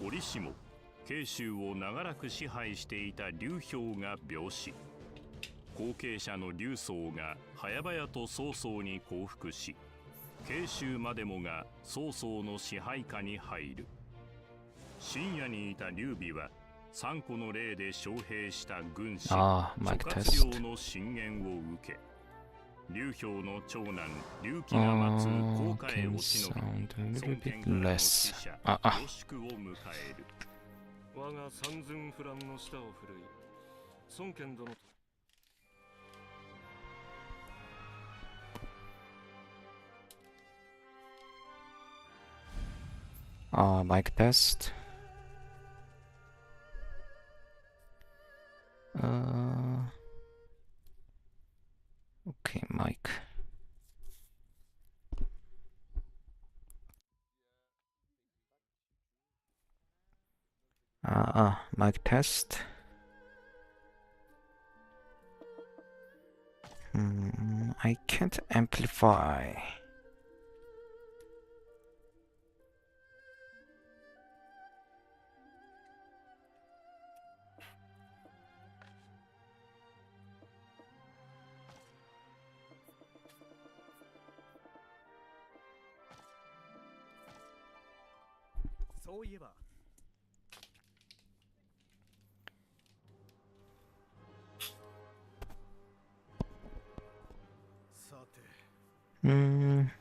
折しも慶州を長らく支配していた劉氷が病死、後継者の劉宗が早々と曹操に降伏し、慶州までもが曹操の支配下に入る。深夜にいた劉備は3個の例で招聘した軍師諸葛亮の進言を受け、劉氷の長男劉貴が待つ甲賀へ落ち延び、孫権からの使者呂宿を迎える。我が三寸不乱の下を振るい、孫権殿とmic test. Okay, mic. Mic test. I can't amplify.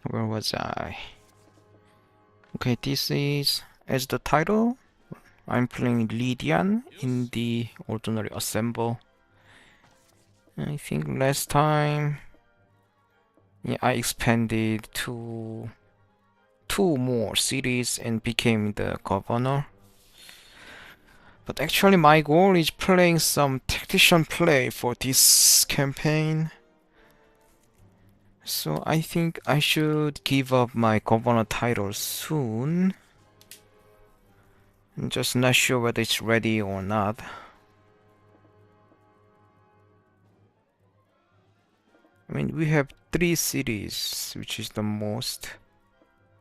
Where was I? Okay, this is as the title. I'm playing Lydian in the Ordinary Assemble. I think last time I expanded to 2 more cities and became the governor. But actually my goal is playing some tactician play for this campaign. So I think I should give up my governor title soon. I'm just not sure whether it's ready or not. I mean, we have 3 cities, which is the most.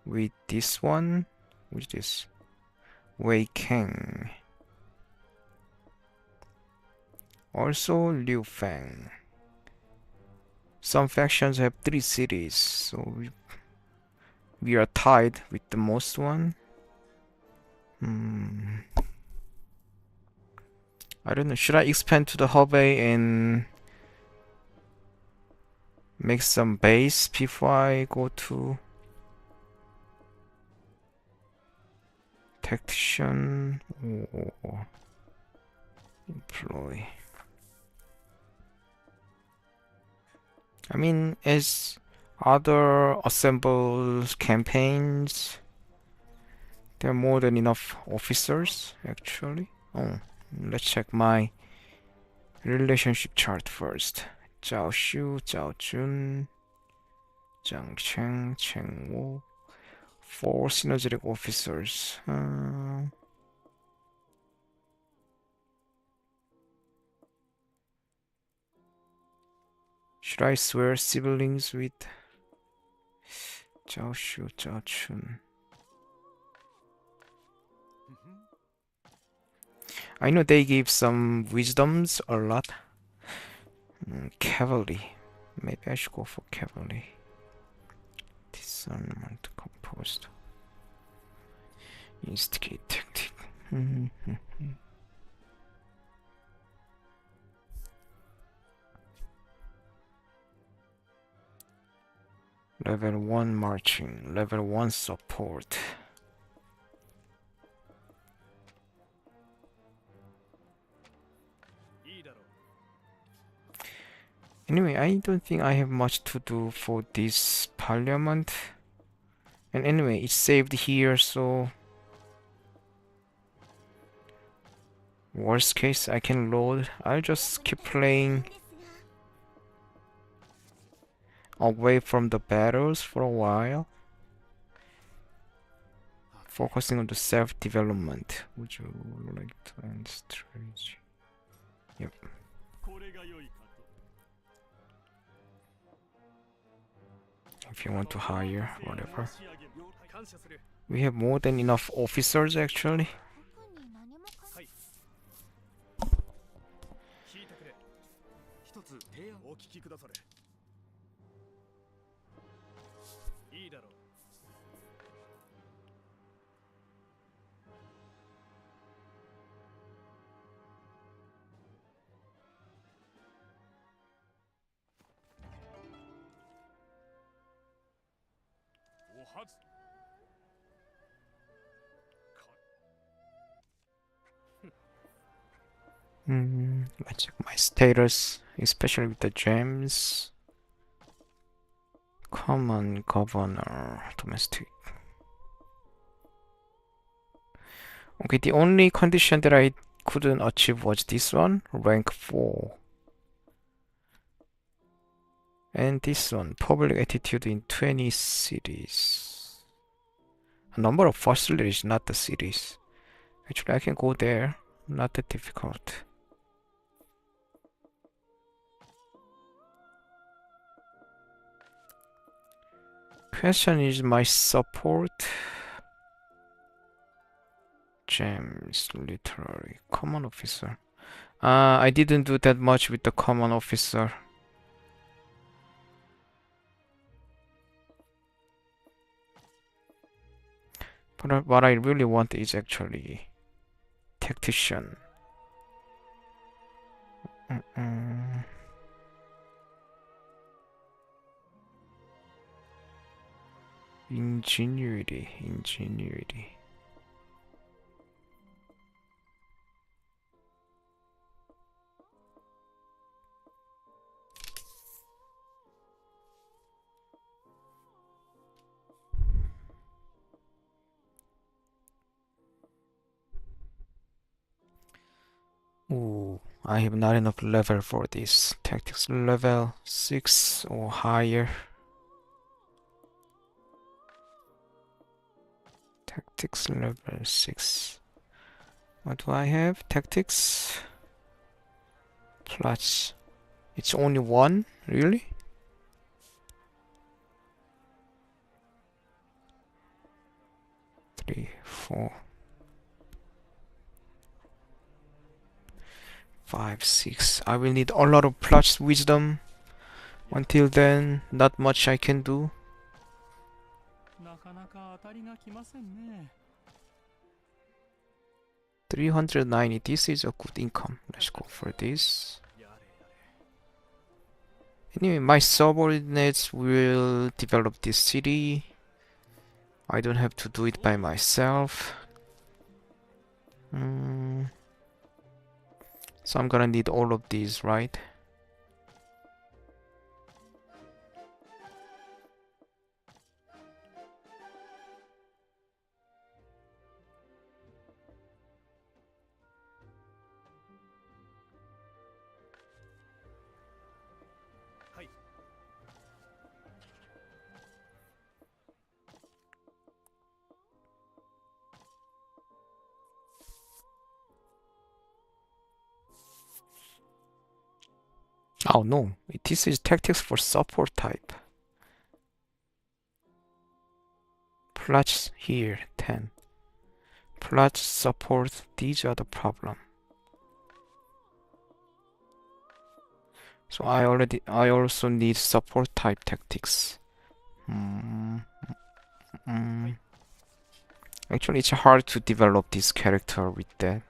With this one, which is Wei Kang. Also Liu Fang. Some factions have 3 cities, so we are tied with the most one. I don't know, should I expand to the Hebei and make some base before I go to tactician or employ? I mean, as other assembled campaigns, there are more than enough officers, actually. Oh, let's check my relationship chart first. Zhao Xu, Zhao Jun, Zhang Cheng, Cheng Wu. 4 synergetic officers. Should I swear siblings with Zhao Xu, Zhao Chun? I know they gave some wisdoms a lot. Cavalry. Maybe I should go for cavalry. Discernment composed. Instigate tactic. Level 1 marching, level 1 support. Anyway, I don't think I have much to do for this parliament. And anyway, it's saved here, so worst case I can load. I'll just keep playing away from the battles for a while, focusing on the self-development. Would you like to end strategy? Yep. If you want to hire, whatever. We have more than enough officers, actually. くだされ。いいだろう。おはず。Let's check my status, especially with the gems. Common, governor, domestic. Okay, the only condition that I couldn't achieve was this one, rank 4. And this one, public attitude in 20 cities. A number of facilities, not the cities. Actually, I can go there. Not that difficult. Question is my support. Gems, literary, common officer. I didn't do that much with the common officer. But what I really want is actually tactician. Ingenuity. Ooh, I have not enough level for this. Tactics level 6 or higher. Tactics level 6. What do I have? Tactics plus. It's only one? Really? Three, 4, 5, 6. I will need a lot of plus wisdom. Until then, not much I can do. なかなか当たりが来ませんね。390. This is a good income. Let's go for this. やれやれ。 Anyway, my subordinates will develop this city. I don't have to do it by myself. So I'm gonna need all of these, right? Oh no, this is tactics for support type. Plus here, 10. Plus support, these are the problem. So I also need support type tactics. Actually, it's hard to develop this character with that.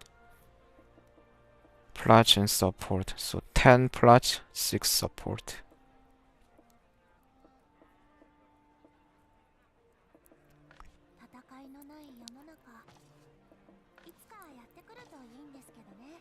Plus and support. So 10 plus 6 support. 戦いのない世の中、いつかやってくるといいんですけどね。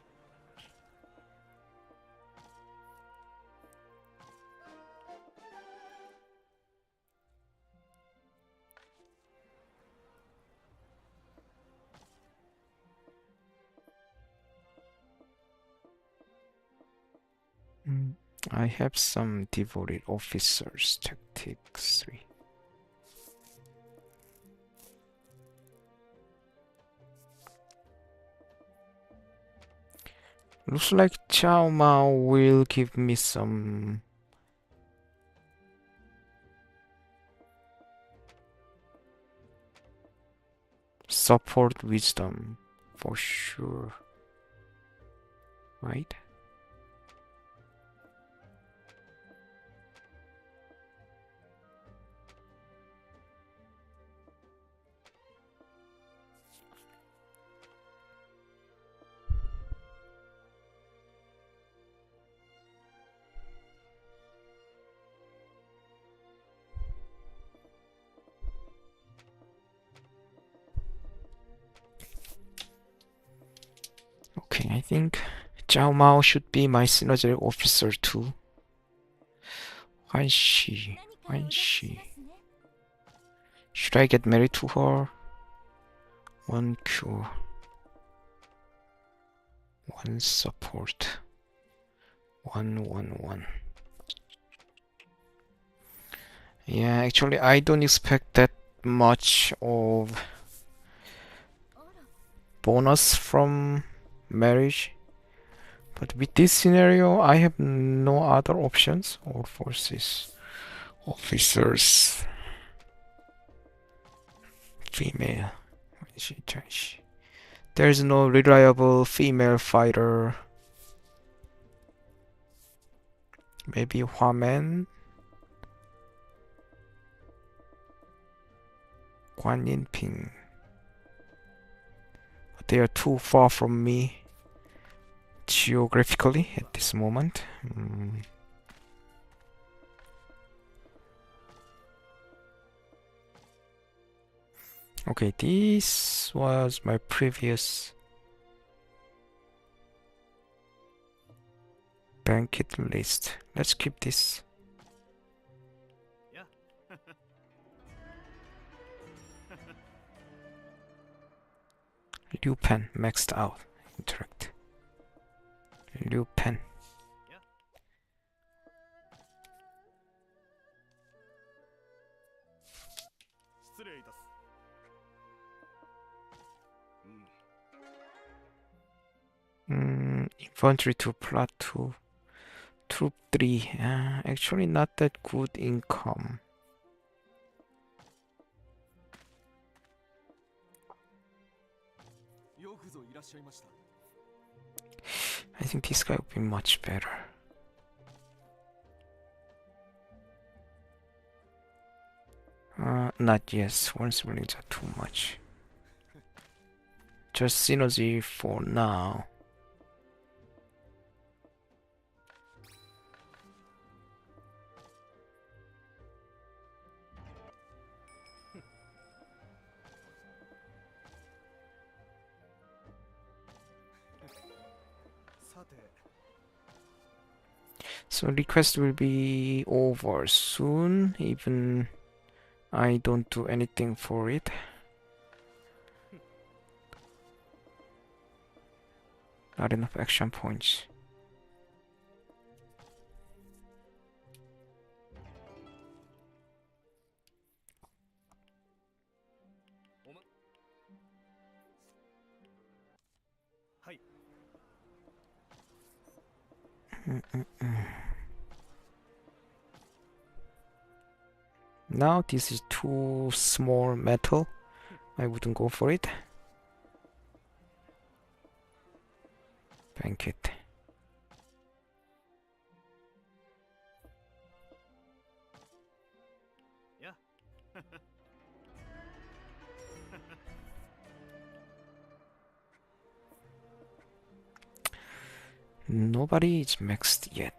I have some devoted officers. Tactics 3. Looks like Chao Mao will give me some support wisdom for sure, right? Okay, I think Zhao Mao should be my synergetic officer too. Huan Shi. 何かお Huan 出しし Shi. ますね。 Should I get married to her? One cure. One support. 111. Yeah, actually I don't expect that much of あら、 bonus from marriage. But with this scenario, I have no other options. All forces. Officers. Female. There is no reliable female fighter. Maybe Huamen? Guan Yinping. But they are too far from me geographically at this moment. Okay, this was my previous banquet list. Let's keep this. Yeah. Liu Pen maxed out. Interact. Liu Pen. 失礼いたす。Infantry 2, plot 2, troop 3. Actually, not that good income. I think this guy would be much better. Not yet. Sworn siblings are too much. Just synergy for now. So request will be over soon, even I don't do anything for it. Not enough action points. Now this is too small metal. I wouldn't go for it. Banquet. Yeah. Nobody is maxed yet.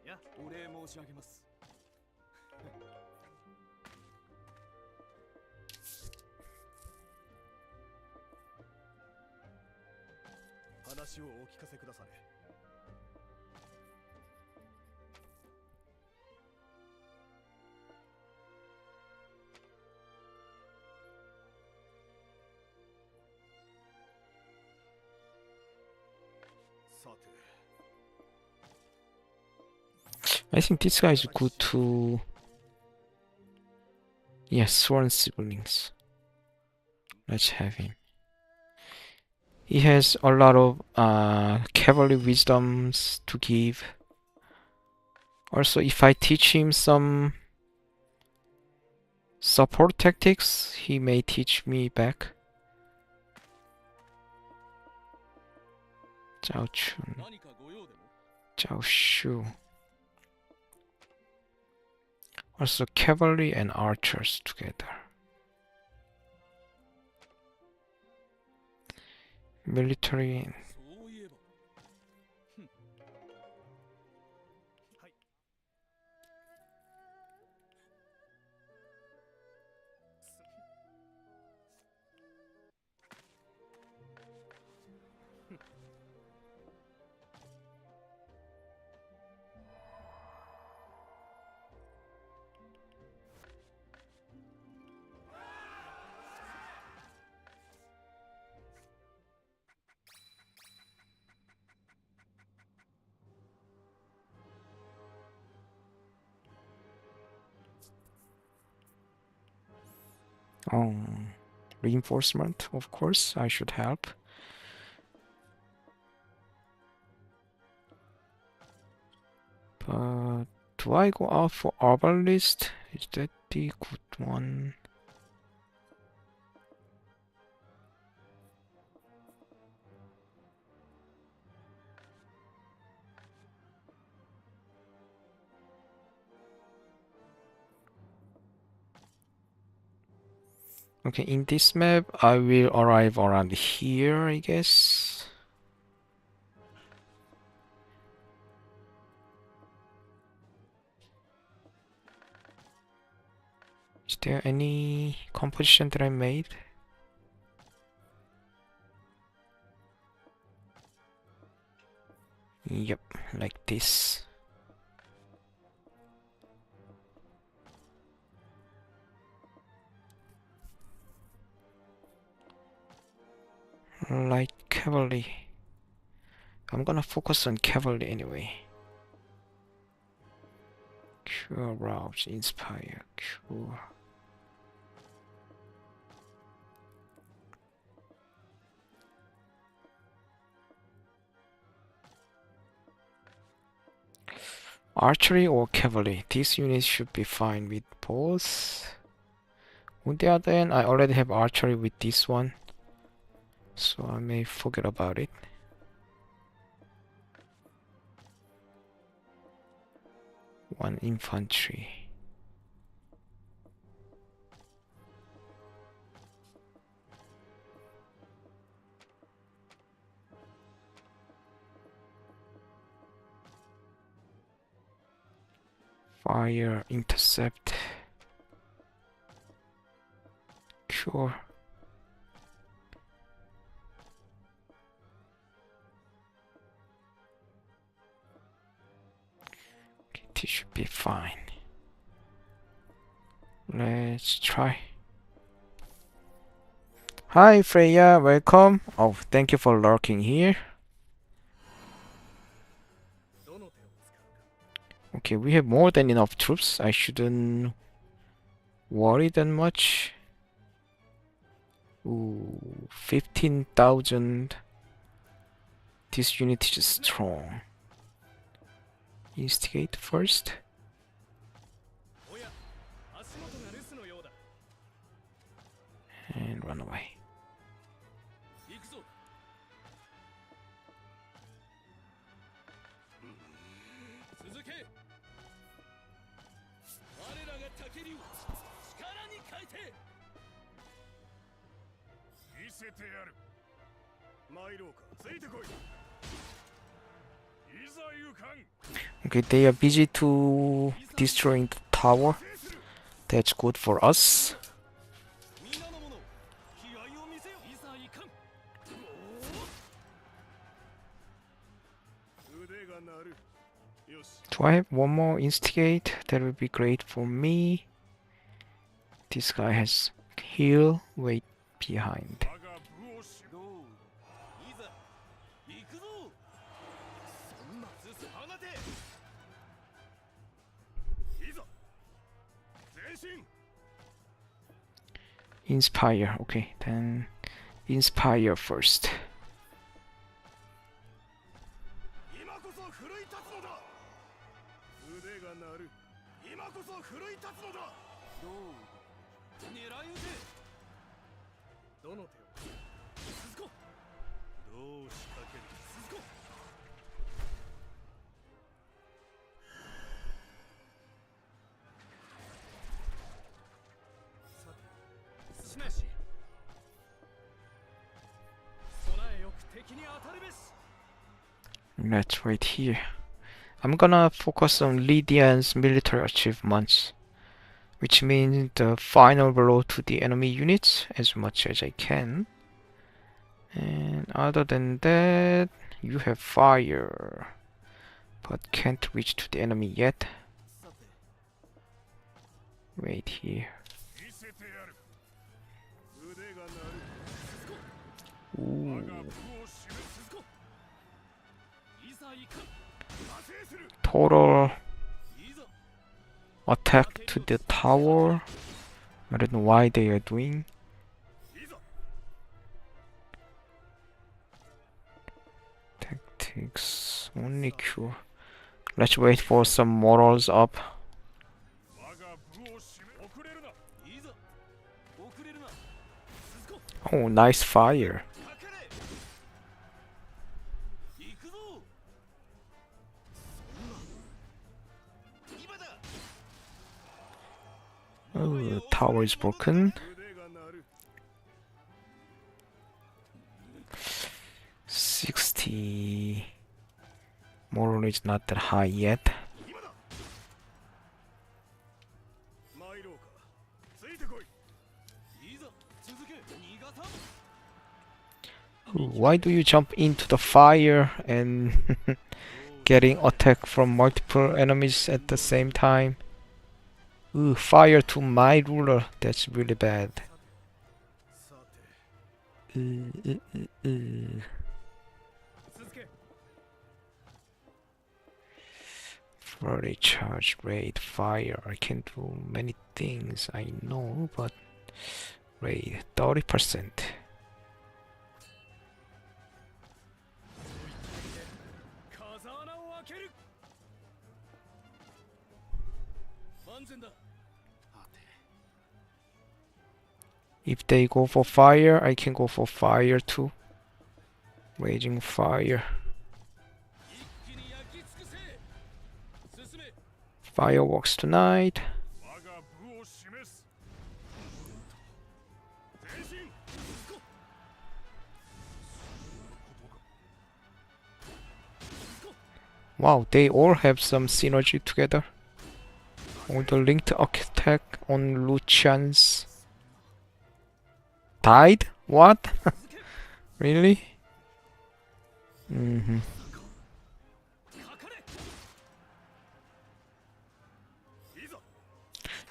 Yeah. お礼申し上げます。話をお聞かせくだされ。さて。 I think this guy is good to... Yes, sworn siblings. Let's have him. He has a lot of cavalry wisdoms to give. Also, if I teach him some support tactics, he may teach me back. Zhao Chun, 何かご用でも？ Zhao Shu. Also, cavalry and archers together. Military. そういえば。Reinforcement, of course, I should help. But do I go out for Arbalist? Is that the good one? Okay, in this map, I will arrive around here, I guess. Is there any composition that I made? Yep, like this. Light cavalry. I'm gonna focus on cavalry anyway. Cure, rouse, inspire, cure. Archery or cavalry? These units should be fine with both. On the other hand, I already have archery with this one, so I may forget about it. One infantry. Fire, intercept. Cure. Okay, this should be fine. Let's try. Hi Freya, welcome. Oh, thank you for lurking here. どの手を使うか Okay, we have more than enough troops. I shouldn't worry that much. Ooh, 15,000. This unit is strong. Instigate first. おや足元が留守のようだ And run away. 行くぞ続け我らが竹竜力に変えて見せてやる参ろうかついてこいいざ行かん Okay, they are busy to destroying the tower. That's good for us. 皆の者気合を見せよいざ行かん腕が鳴るよし Do I have one more instigate? That would be great for me. This guy has heal. Wait behind. 我が武をしろいざ行くぞそんな進放ていざ前進 Inspire. Okay, then inspire first. 今こそ奮い立つのだ腕が鳴る今こそ奮い立つのだどう狙い撃てどの手を鈴子どう仕掛ける鈴子さてしめし備えよく敵に当たるべし Let's wait here. I'm gonna focus on Lydian's military achievements, which means the final blow to the enemy units as much as I can. And other than that, you have fire, but can't reach to the enemy yet. さて Wait here. 見せてやる腕が鳴る Ooh. 我が武を知る鈴子いざ行く加勢する Total いざ attack to the tower I don't know why they are doing. いざ Tactics only cure. Let's wait for some morals up. 我が部を締め遅れるないざ遅れるな鈴子 Oh, nice fire. かかれ行くぞ今だ Oh, the tower is broken. 腕が鳴る 60. Moral is not that high yet. 今だ参ろうかついてこいいざ続け逃がさん Ooh, why do you jump into the fire and getting attacked from multiple enemies at the same time? Ooh, fire to my ruler. That's really bad. さて Ooh. 続け Flurry charge raid fire. I can do many things, I know, but raid 30%. 風穴を開ける万全だ If they go for fire, I can go for fire too. Raging fire. 一気に焼き尽くせ進め Fireworks tonight. 我が部を示す前進鈴子 Wow, they all have some synergy together. Oh, the linked attack on Lucian's died? What? Really? Mm-hmm. かかれいざ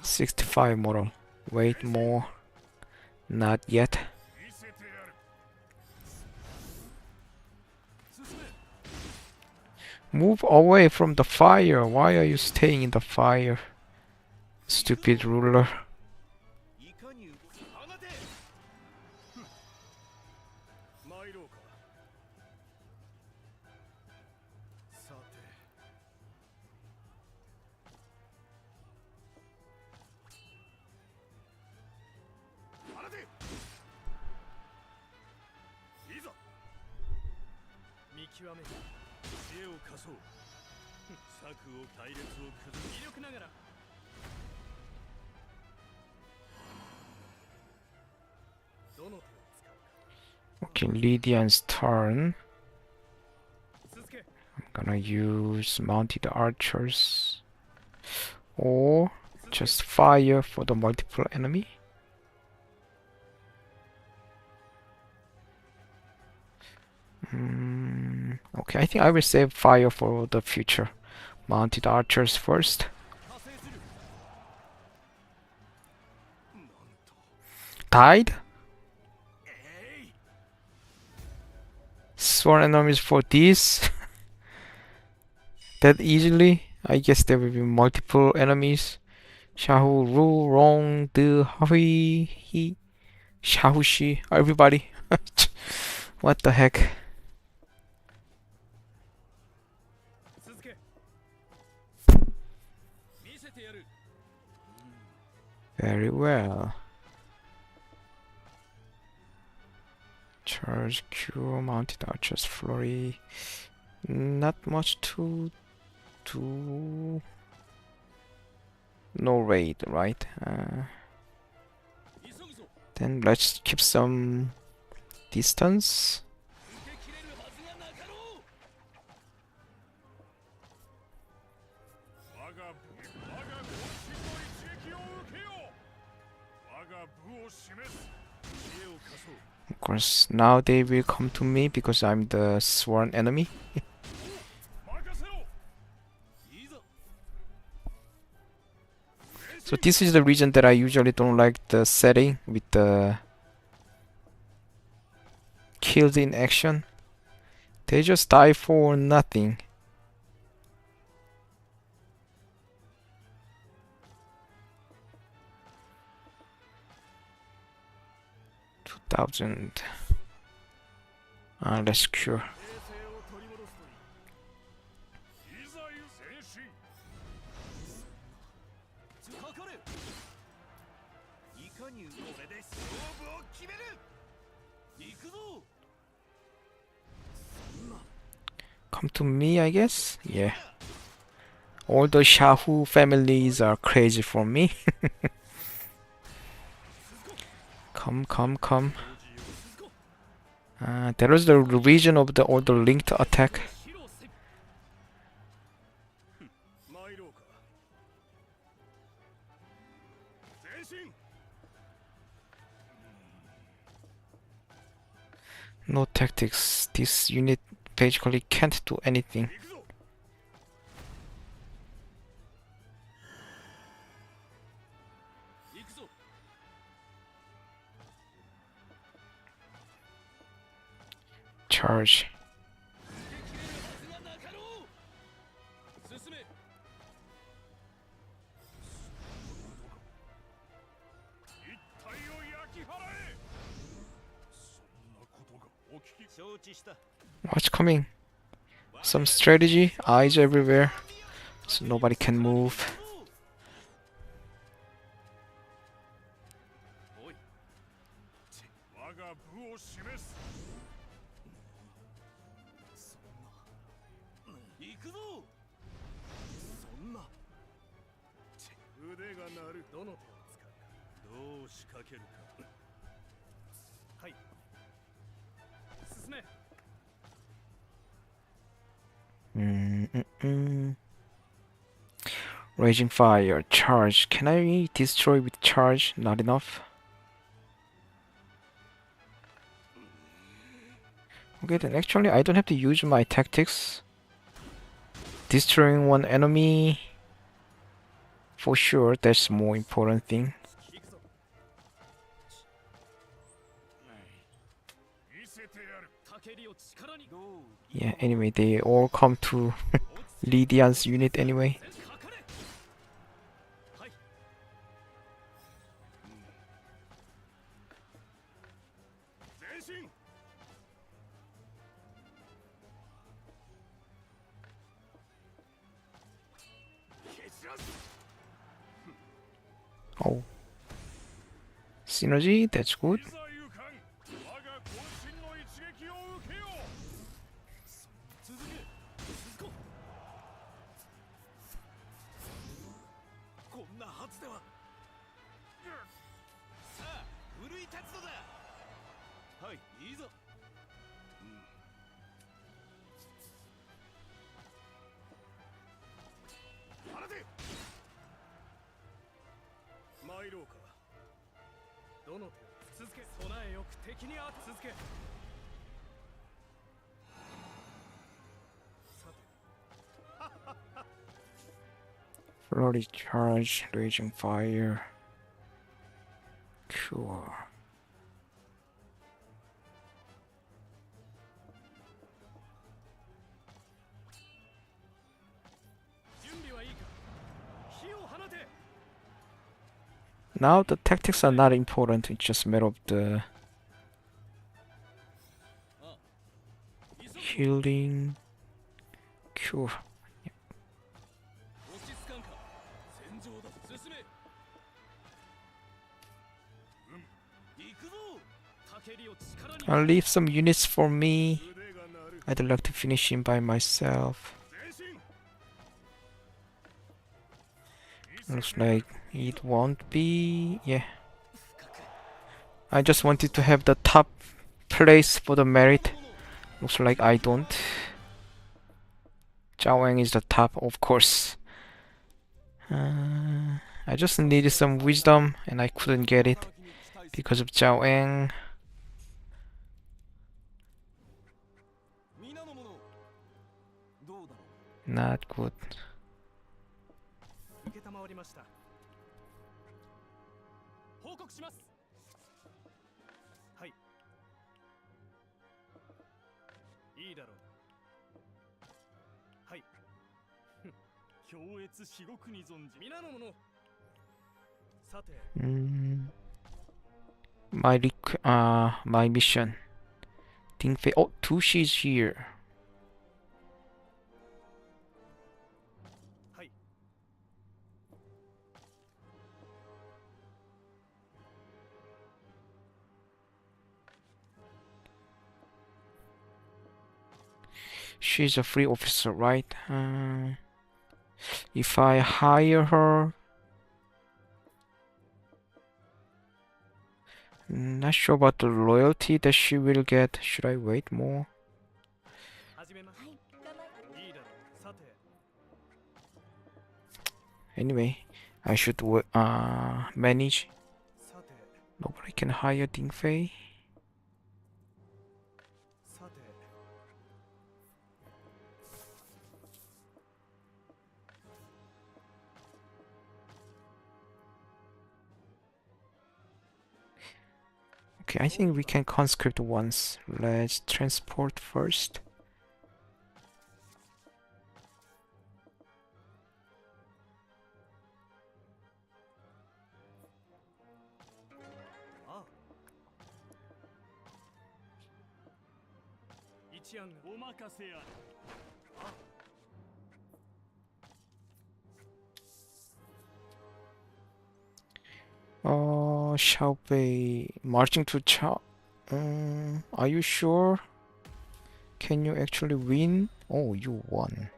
65 moral. Wait more. Not yet. 見せてやる進め Move away from the fire. Why are you staying in the fire? Stupid ruler. いかに放て参ろうかさて放ていざ見極め知恵を貸そう策を隊列を崩す威力ながら どの手を使うか Okay, Lydian's turn. 続け I'm gonna use mounted archers. Or just fire for the multiple enemy. Okay, I think I will save fire for the future. Mounted archers first. 加勢するなんと Died? えい Sworn enemies for this? That easily? I guess there will be multiple enemies. Shahu, Ru, Rong, De, Hui, He, Shahushi, everybody. What the heck? 続け見せてやる Very well. Charge, Cure, Mounted Archers, Flurry. Not much to do. No raid, right? 急ぐぞ Then let's keep some distance. 受けきれるはずがなかろう我がご身の一撃を受けよう我が部を示す知恵を貸そう Of course, now they will come to me because I'm the sworn enemy. 任せろいざ So this is the reason that I usually don't like the setting with the kills in action. They just die for nothing. 2000. Let's cure. 平静を取り戻すといい。いざゆ前進。かかれ。いかにこれで勝負を決める。行くぞ。 Come to me, I guess? Yeah. All the Shahu families are crazy for me. Come, come, come. That was the region of the all the linked attack. 披露せ。参ろうか。前進。 No tactics. This unit basically can't do anything. 行くぞ。行くぞ。 Charge. 進め。一体を焼き払え。そんなことが起き。承知した。 What's coming? Some strategy? Eyes everywhere. So nobody can move. おい。我が部を示す。そんな。行くぞ。そんな。腕が鳴る。どの手を使うか。どう仕掛けるか。はい。進め。 Raging fire. Charge. Can I destroy with charge? Not enough. Okay, then actually I don't have to use my tactics. Destroying one enemy. For sure, that's more important thing. 行くぞ。見せてやる。たけりを力に。 Yeah, anyway, they all come to Lydian's unit anyway. かかれ。はい。前進。 Oh. Synergy, that's good. いざ勇敢。我が渾身の一撃を受けよう。続け。続こう。こんなはずでは。さあ、奮い立つのだ。はい、いいぞ。放て。参ろうか。どの手を続け。備えよく敵に続け。さて。 Flurry charge, raging fire. Cure. 準備はいいか。火を放て。 Now the tactics are not important, it's just a matter of the healing, cure. 落ち着かんか。戦場だ。進め。行くぞ。たけりを力に。 I'll leave some units for me. 腕が鳴る。 I'd like to finish him by myself. 前進。 Looks like it won't be. Yeah. I just wanted to have the top place for the merit. Looks like I don't. Zhao Wang is the top, of course. I just needed some wisdom and I couldn't get it because of Zhao Wang. 皆の者。どうだろ Not good. う。受けたまわりました。報告します。はい。いいだろう。はい。強越至極に存じ。皆の者。さて。My my mission. Dingfei. Oh, Tushi's here. はい She's a free officer, right? If I hire her, not sure about the loyalty that she will get. Should I wait more? 始めますいいだろうさて Anyway, I should manage. さて Nobody can hire Dingfei. さて Okay, I think we can conscript once. Let's transport first. ああ一案がお任せあれ。 Xiaobei marching to Chao. Are you sure? Can you actually win? Oh, you won.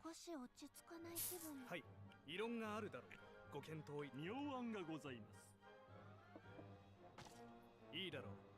少し落ち着かない気分。はい異論があるだろうご検討い妙案がございます。いいだろう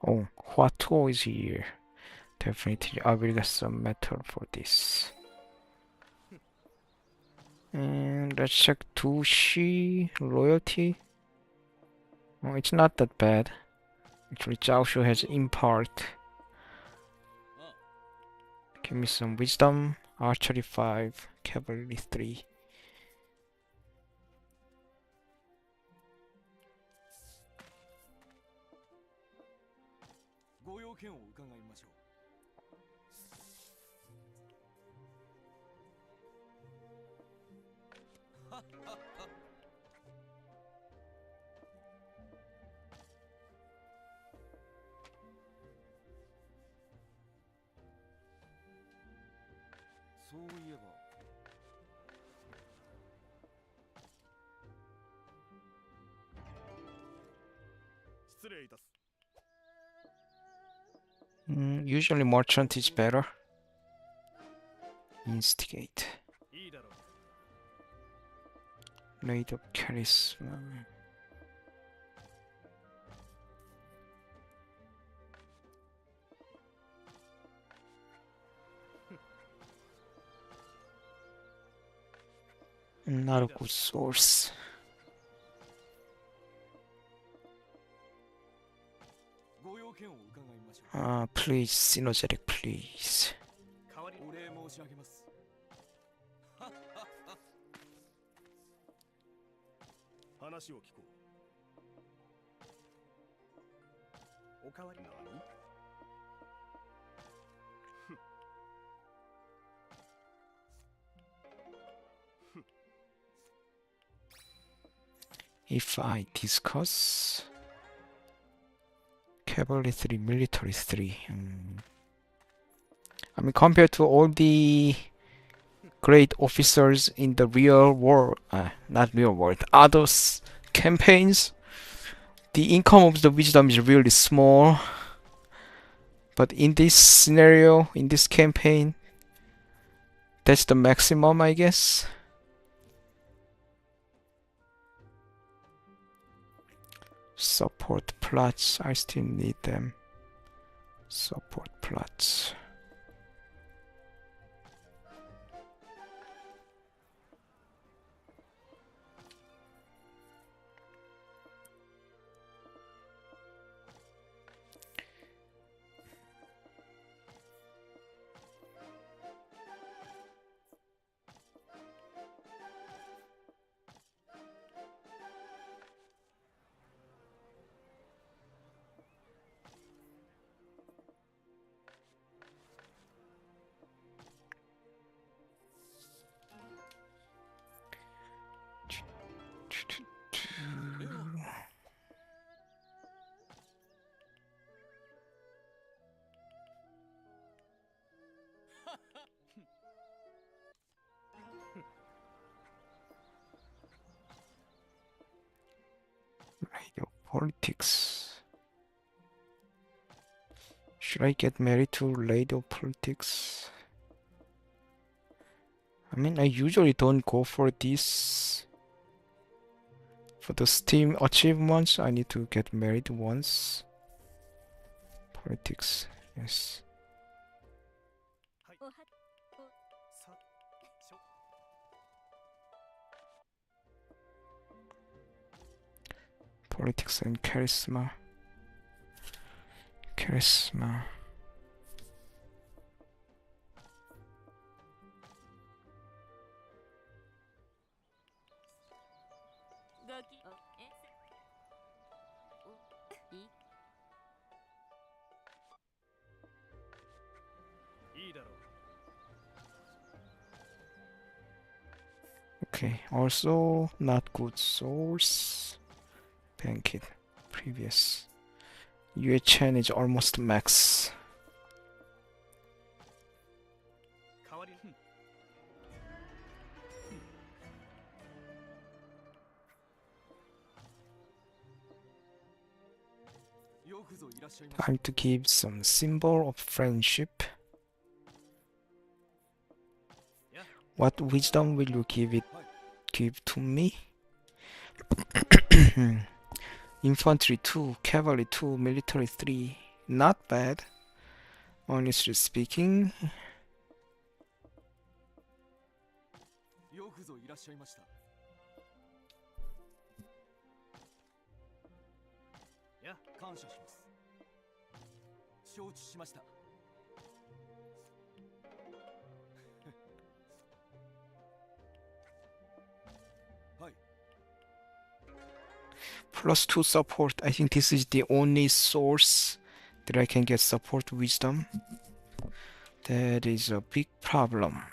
Oh, Huatuo is here. Definitely, I will get some metal for this. And let's check Tushi loyalty. Oh, it's not that bad. Actually, Zhao Shu has impart. Give me some wisdom. Archery 5, cavalry 3. ご用件を伺いましょうそういえば失礼いたす Usually merchant is better. Instigate. いいだろう Raid of charisma. Not a good source. ご用件を伺いましょう Please, synergetic, please. 代わりお礼申し上げます話を聞こうおかわり何 If I discuss cavalry 3, military 3. I mean, compared to all the great officers in the real world, not real world, others campaigns, the income of the wisdom is really small. But in this scenario, in this campaign, that's the maximum, I guess. Support plots, I still need them. Support plots. Radio politics. Should I get married to radio politics? I mean, I usually don't go for this. For the Steam achievements, I need to get married once. Politics, yes. おはさしょ Politics and charisma. Charisma. Okay, also not good source. Bankit, previous. UHN is almost max. 代わりによくぞいらっしゃいました Time to give some symbol of friendship. What wisdom will you give to me? Infantry 2, cavalry 2, military 3. Not bad. Honestly speaking. よくぞいらっしゃいましたいや感謝します承知しました +2 support. I think this is the only source that I can get support wisdom. That is a big problem.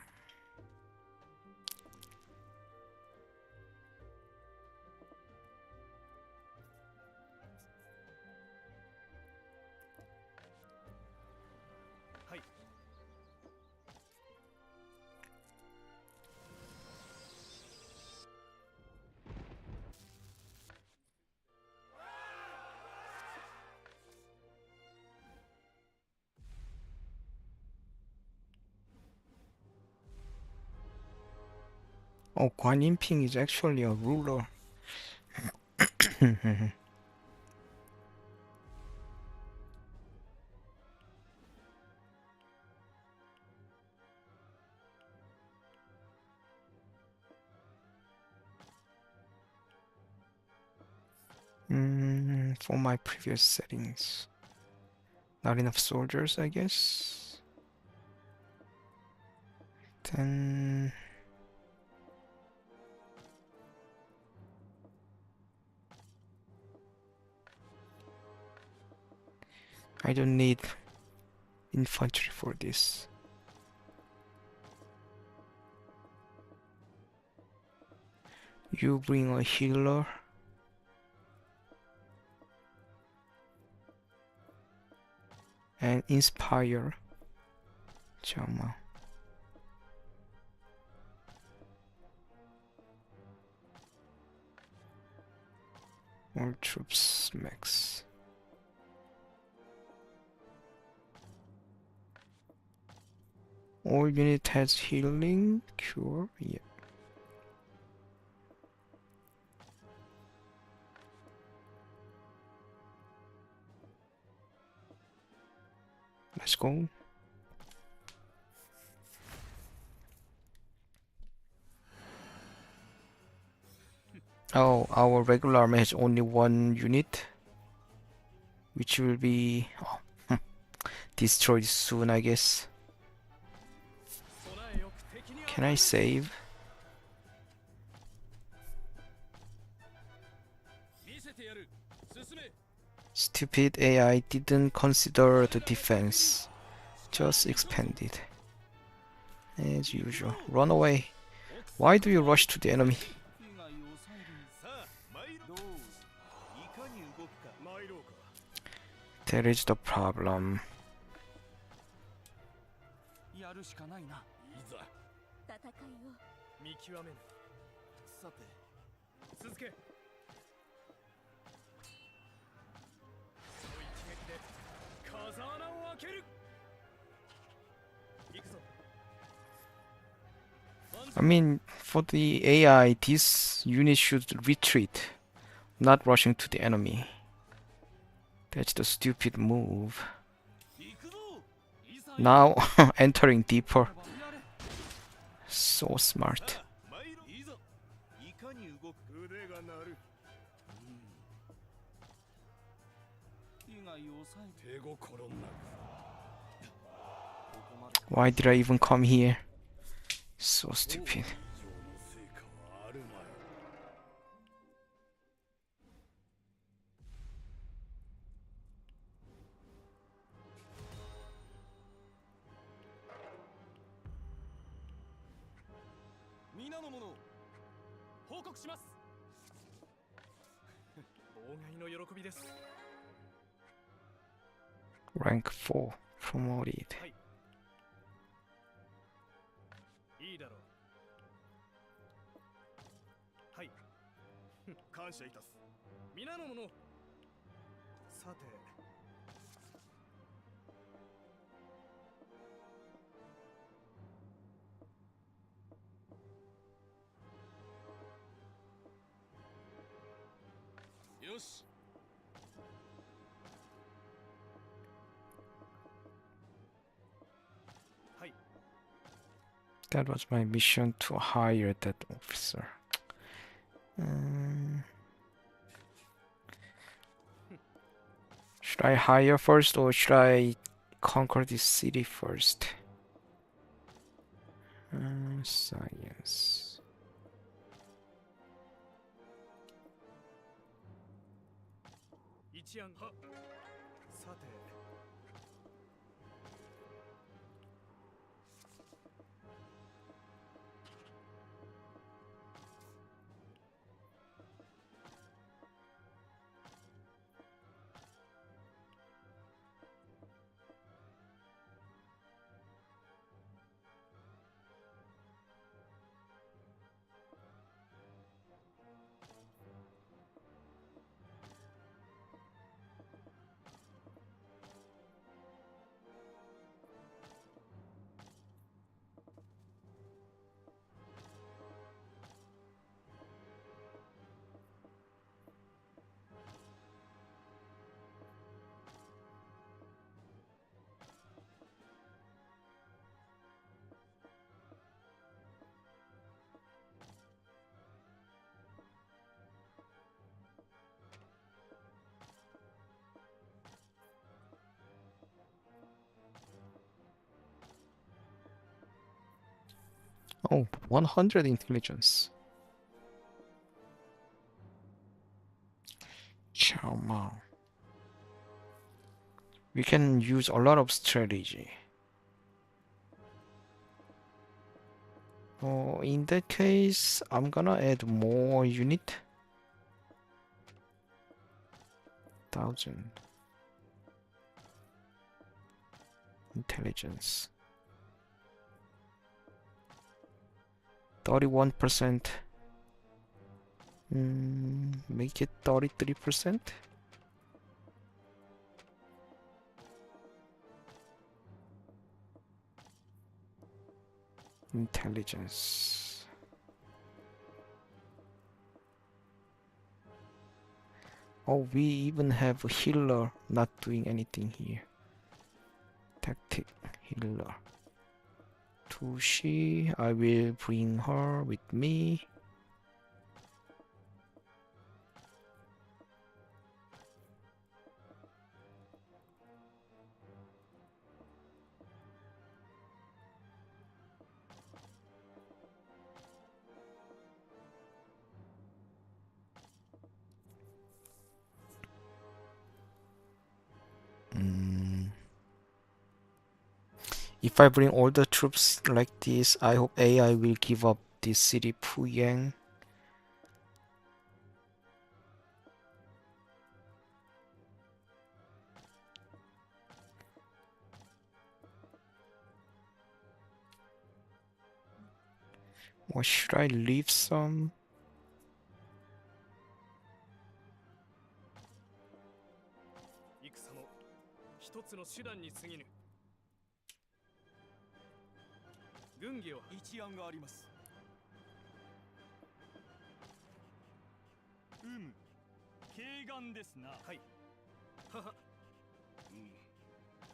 Oh, Guan Yinping is actually a ruler. For my previous settings. Not enough soldiers, I guess. Then... I don't need infantry for this. You bring a healer. And inspire. Jama. More troops max. All unit has healing, cure, yeah. Let's go. Oh, our regular army has only one unit, which will be destroyed soon, I guess. Can I save? Stupid AI didn't consider the defense, just expanded. As usual. Run away. Why do you rush to the enemy? さあ参ろう That is the problem. やるしかないな。いざ戦いを見極めぬ。さて続け。その一撃で風穴を開ける。行くぞ。 I mean, for the AI, this unit should retreat, not rushing to the enemy. That's the stupid move. 行くぞ。いざ Now entering deeper. やれ。 So smart. 参ろ。いざ。いかに動く。腕が鳴る。被害を抑えて。手心なく。 Why did I even come here? So stupid. 以上の成果はあるまい。皆の者報告します。妨害の喜びです。 Rank 4 promoted. いいだろう。はい。感謝いたす。皆の者。さて。よし。 That was my mission to hire that officer. Should I hire first or should I conquer this city first? Science. 一案は。さて。 Oh, 100 intelligence. Chow Mao. We can use a lot of strategy. Oh, in that case, I'm gonna add more unit. 1000 intelligence. 31%. Make it 33%. Intelligence. Oh, we even have a healer not doing anything here. Tactic healer. Tushi, I will bring her with me. If I bring all the troops like this, I hope AI will give up this city Puyang. Or should I leave some? 戦も一つの手段に過ぎぬ。軍議は一案があります。軽眼ですな。はい。はは。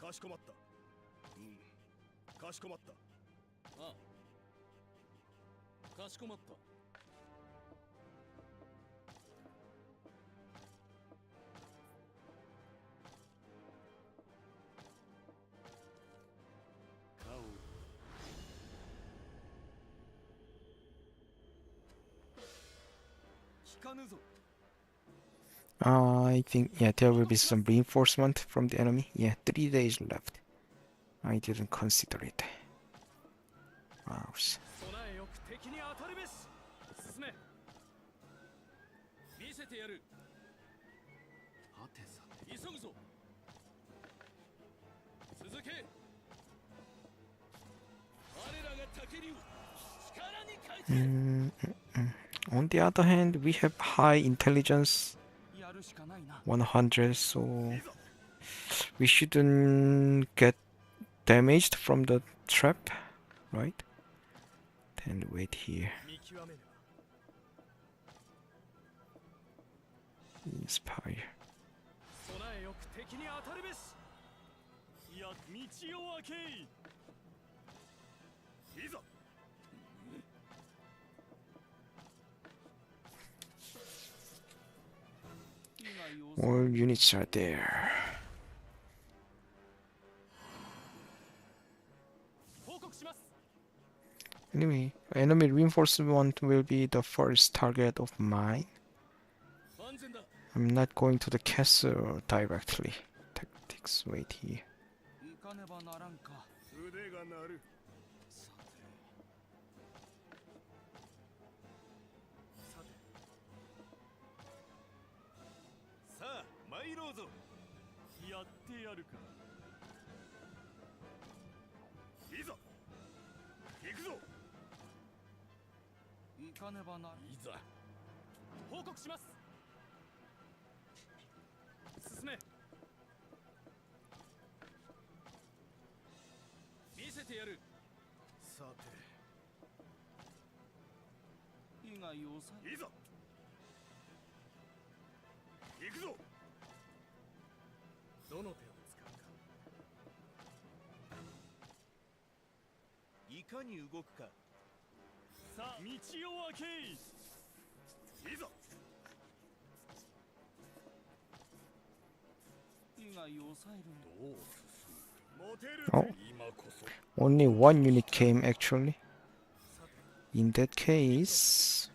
かしこまった。かしこまった。ああ。かしこまった。聞かぬぞ。 I think, yeah, there will be some reinforcement from the enemy. Yeah, 3 days left. I didn't consider it. Wow. 備えよく敵に当たるべし。進め。見せてやる。はてさて急ぐぞ。続け。我らが竹竜。力に変えて。On the other hand, we have high intelligence, やるしかないな。 100, so we shouldn't get damaged from the trap, right? Then wait here. 見極めねば。 Inspire. 備えよく敵に当たるべし。いや、道を開けい。いざ。 All units are there. 報告します。 Anyway, enemy reinforcement will be the first target of mine. 安全だ。 I'm not going to the castle directly. Tactics, wait here. 行かねばならんか。腕が鳴る。さて。さあ、参ろうぞ。やってやるか。いざ。行くぞ。行かねばならん。いざ。報告します。進め。見せてやる。さて。以外を抑え。いざ。行くぞ。どの手を使うか。いかに動くか。さあ、道を開けい。いざ。以外を抑えるんだ。どう進む。モテる。 Oh, 今こそ。 only one unit came actually. In that case,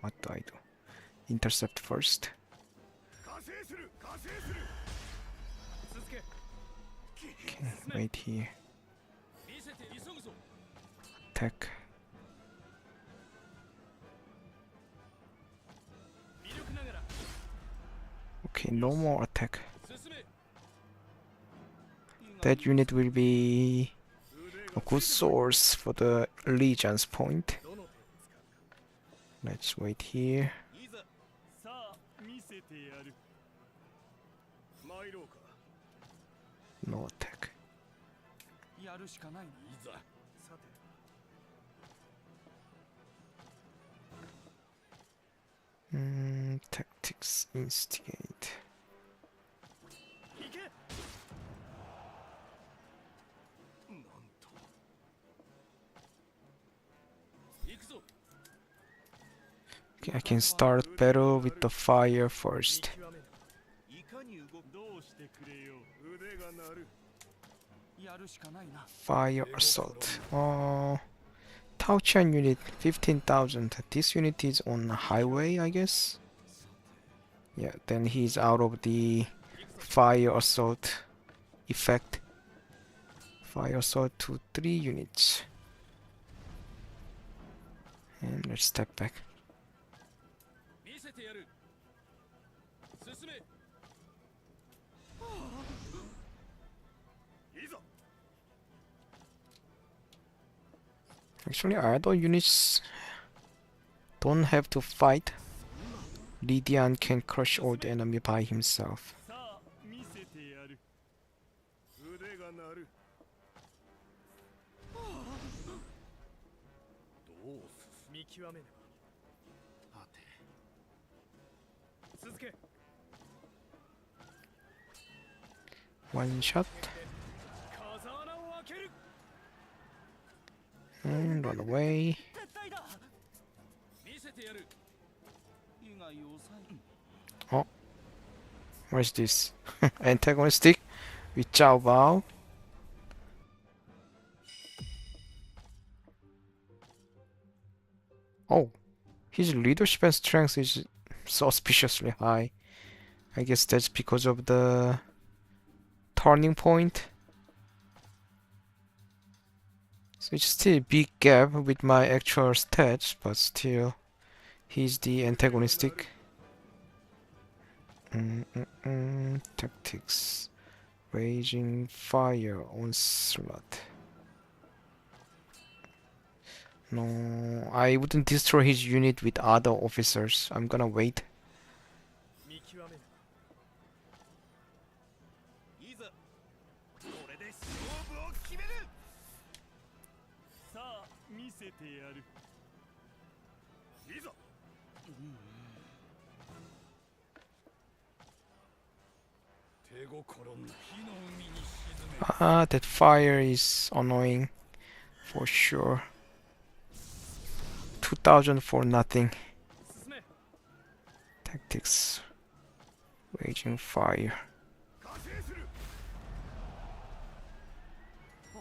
what do I do? Intercept first. 加勢する。加勢する。続け。 Okay, wait here. 見せて急ぐぞ。 Attack. 微力ながら。 Okay, no more attack. 進め。 That unit will be a good source for the Legion's point. どの手を使うか。 Let's wait here. いざ。さあ、見せてやる。参ろうか。 No attack. やるしかないな。いざ。さて。 Tactics instigate. 行け。なんと。行くぞ。 Okay, I can start battle with the fire first. 見極めないかに動く。どうしてくれよう。腕が鳴る。やるしかないな。 Fire assault. Taoqian unit 15,000. This unit is on the highway, I guess. Yeah, then he's out of the fire assault effect. Fire assault to 3 units. And let's step back. 見せてやる。進め。いざ。Actually, other units don't have to fight. Lydian can crush all the enemy by himself. さあ見せてやる。腕が鳴る。どう見極めねば。はて。続け。 One shot 風穴を開ける。 and run away. 撤退だ。見せてやる。以外を抑える。 What is this? Antagonistic with Zhao Bao. Oh, his leadership and strength is suspiciously high. I guess that's because of the turning point. So it's still a big gap with my actual stats, but still, he's the antagonistic. Tactics. Raging fire onslaught. No, I wouldn't destroy his unit with other officers. I'm gonna wait. 見極めねば。いざ。これで勝負を決める。さあ見せてやる。いざ。手心の火の海に沈め。 Ah, that fire is annoying. For sure. 2000 for nothing. 進め。 Tactics. Raging fire. 加勢する。己。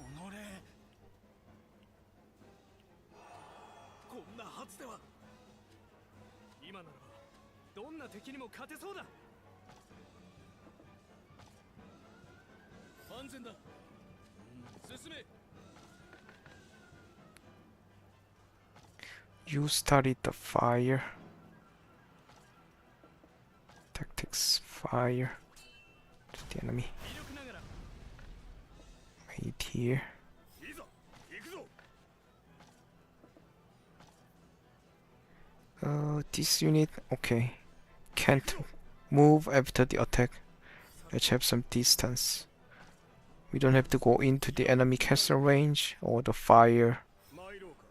こんなはずでは。今ならばどんな敵にも勝てそうだ。安全だ。進め。 You started the fire. Tactics. Fire. To the enemy. 威力ながら。 Wait here. いざ。行くぞ。 This unit, okay, can't move after the attack. Let's have some distance. We don't have to go into the enemy castle range or the fire. 参ろうか。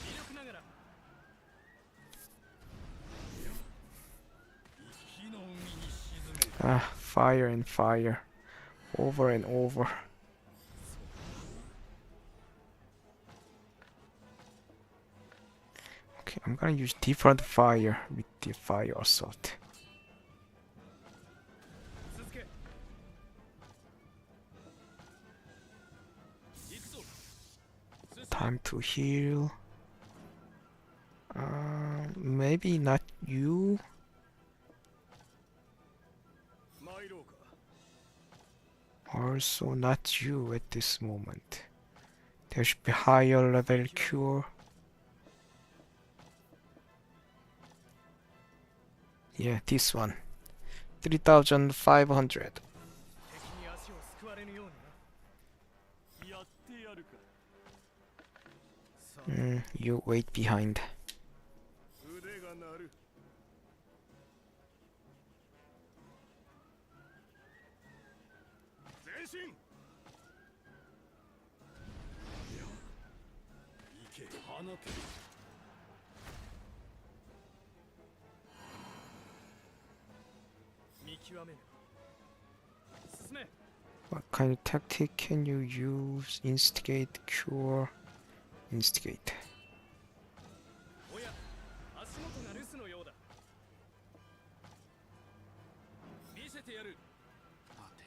威力ながら。火の海に沈め。 Ah, fire and fire. Over and over. Okay, I'm gonna use different fire with the fire assault. 続け。行くぞ。進め。 Time to heal. Maybe not you. 参ろうか。 Also not you at this moment. There should be higher level cure. Yeah, this one. 3500. 敵に足をすくわれぬようにな。やってやるか。さあ、 You wait behind. 腕が鳴る。前進。いや、行け、放て。見極めねば。進め。 What kind of tactic can you use? Instigate, cure, instigate. おや、足元が留守のようだ。見せてやる。はて。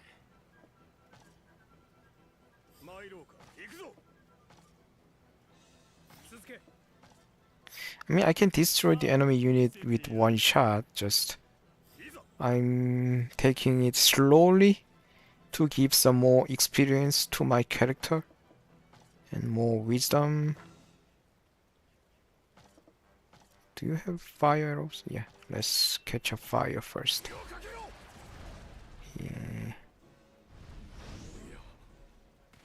参ろうか。行くぞ。続け。 I mean, I can destroy the enemy unit with one shot, just いざ。 I'm taking it slowly to give some more experience to my character and more wisdom. Do you have fire arrows? Yeah, let's catch a fire first. 手をかけろ。Yeah.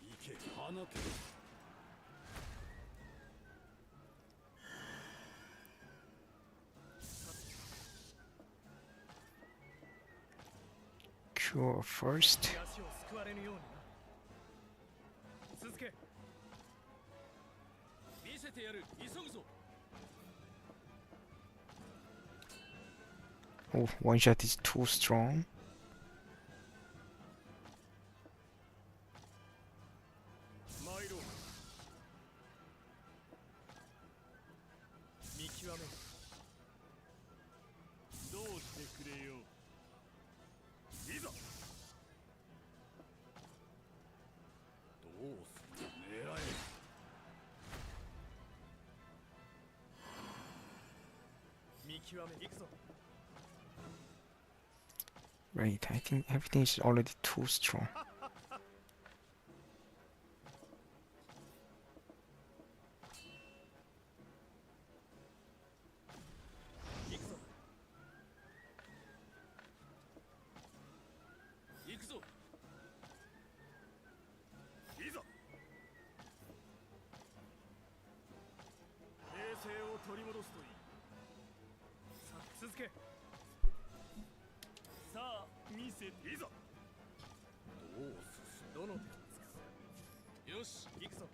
行け放て Cure first. 足をすくわれぬようにな続け見せてやる急ぐぞ Oh, one shot is too strong. 参ろう見極めるどうしてくれよういざどうする狙え 見極め行くぞ Right, I think everything is already too strong. 行くぞ行くぞいざ平静を取り戻すといいさあ続けさあ見せていざどう進むどの手を使うよし行くぞ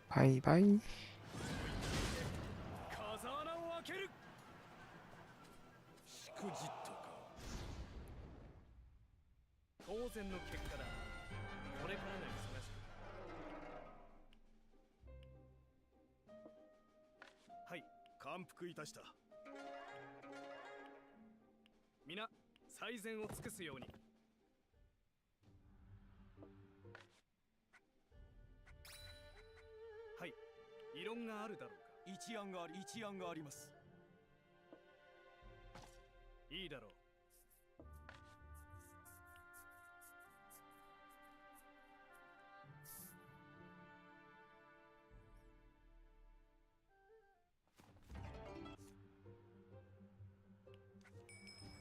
Bye bye. 風穴を開けるしくじったか当然の結果だこれからが忙しくはい感服いたした皆最善を尽くすようにはい異論があるだろうか一案がありますいいだろう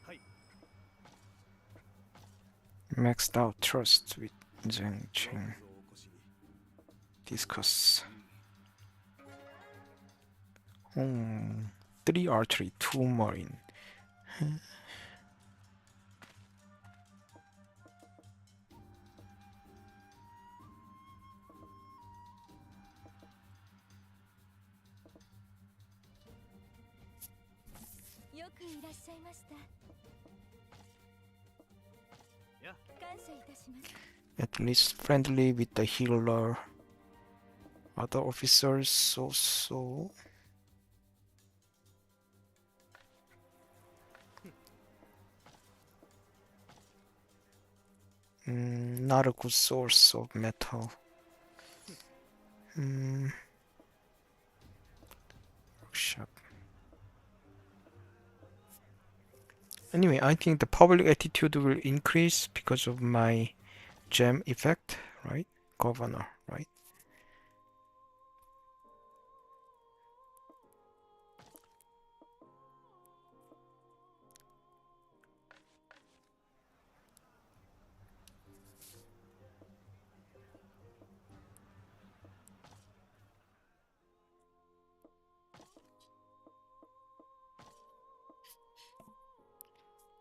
はい Maxed out trust with Zheng Cheng. どうぞお越しに Discuss. Hmm. 3 archery, 2 marine. Hmm. よくいらっしゃいました。や感謝いたします。 At least friendly with the healer. Other officers also. Not a good source of metal. Workshop. Anyway, I think the public attitude will increase because of my gem effect, right? Governor, right?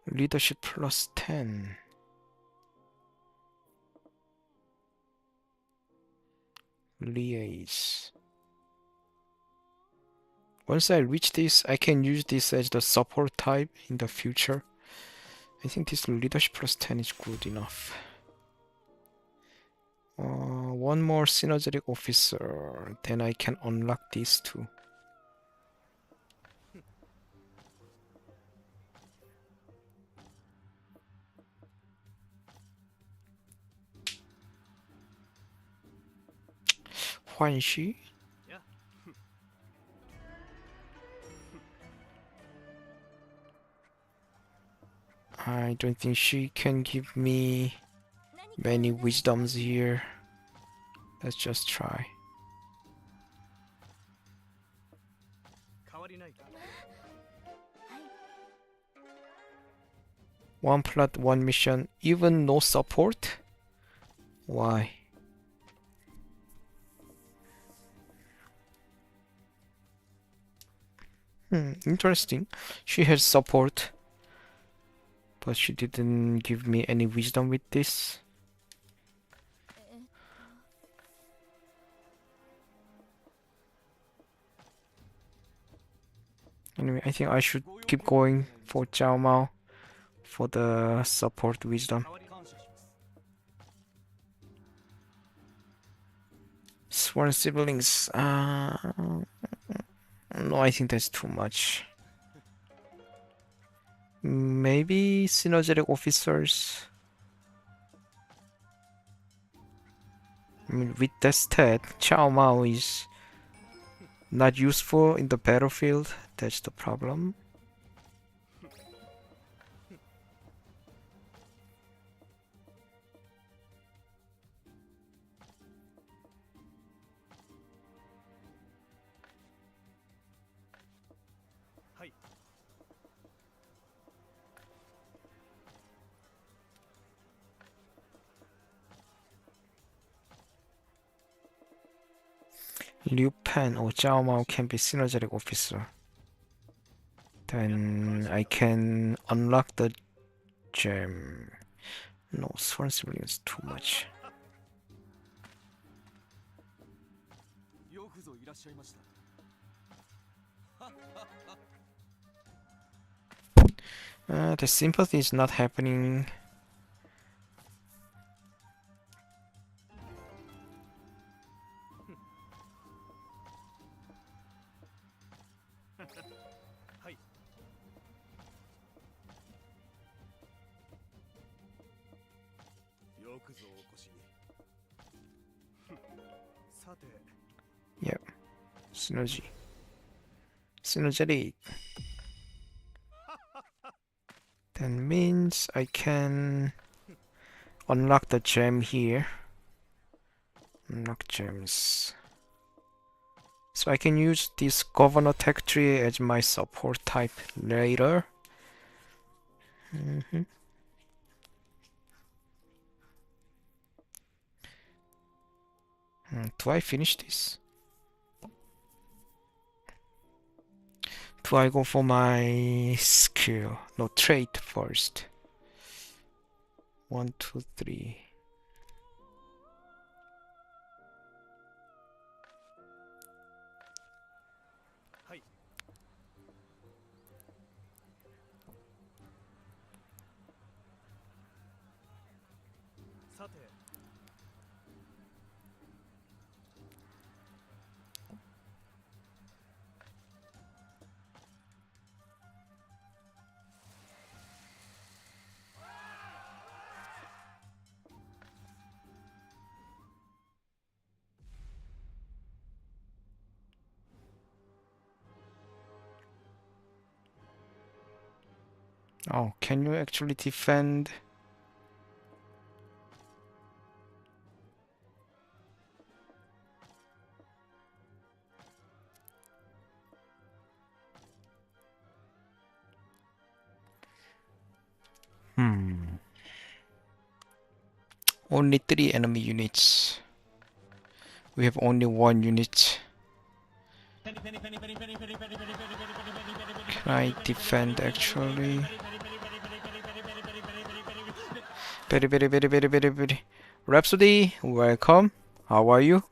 Leadership plus 10. Liaise. Once I reach this, I can use this as the support type in the future. I think this leadership plus 10 is good enough. One more synergetic officer, then I can unlock these two. Huanxi? Yeah. I don't think she can give me many wisdoms here. Let's just try. 変わりないかはい。One plot, one mission, even no support? Why? Interesting. She has support, but she didn't give me any wisdom with this. Anyway, I think I should keep going for Zhao Mao for the support wisdom. 代わり感謝します。 Sworn siblings. No, I think that's too much. Maybe synergetic officers. I mean, with that stat, Chao Mao is not useful in the battlefield. That's the problem. Liu Pan or Zhao Mao can be synergetic officer. Then I can unlock the gem. No, sworn sibling is too much. よくぞいらっしゃいました。 The sympathy is not happening. Hi. よくぞお越しに。さて、 Yep. Synergy. Synergetic. That means I can unlock the gem here. Unlock gems. So I can use this Governor Tech Tree as my support type later. Do I finish this? Do I go for my skill? No, trait first. 1, 2, 3. Hi. さて、 Oh, can you actually defend? Only 3 enemy units. We have only 1 unit. Can I defend actually? Very. Rhapsody, welcome. How are you?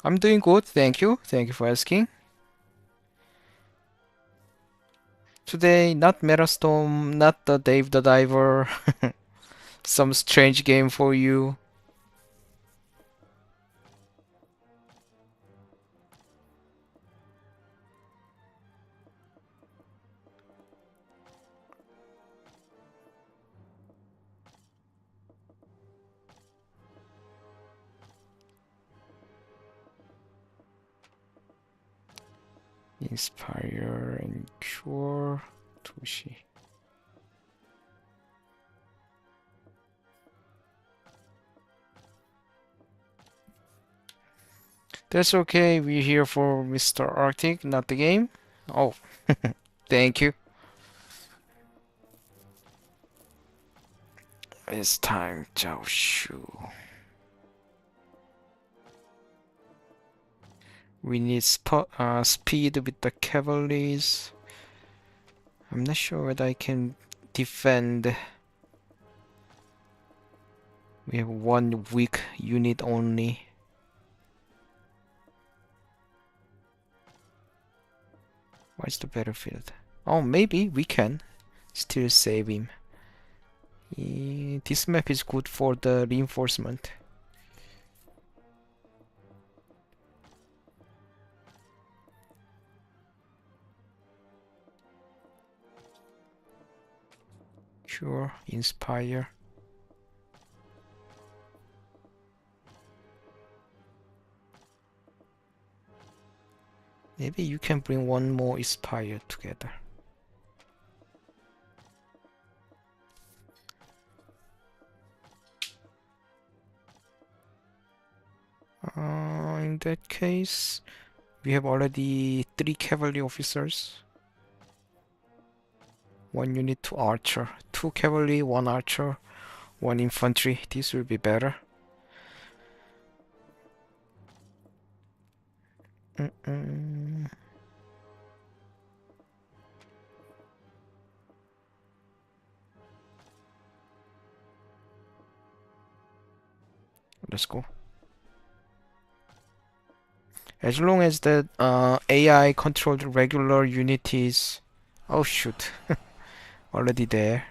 I'm doing good, thank you. Thank you for asking. Today, not Metastorm, not the Dave the Diver. Some strange game for you. Inspire and Cure. Toshi. That's okay. We're here for Mr. Arctic, not the game. Oh, thank you. It's time, Zhao Shu. We need speed with the cavalries. I'm not sure whether I can defend. We have one weak unit only. Where's the battlefield? Oh, maybe we can still save him. This map is good for the reinforcement. Sure, inspire. Maybe you can bring one more inspire together. In that case, we have already 3 cavalry officers. 1 unit to archer, 2 cavalry, 1 archer, 1 infantry. This will be better. Let's go. As long as the AI controlled regular unit is... Oh shoot. Already there.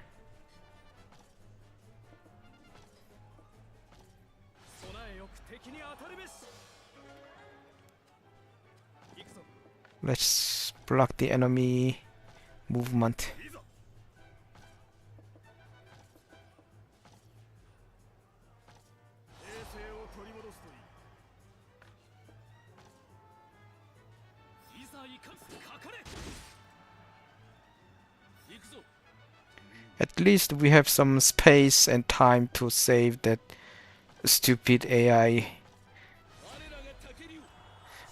Let's block the enemy movement. At least we have some space and time to save that stupid AI.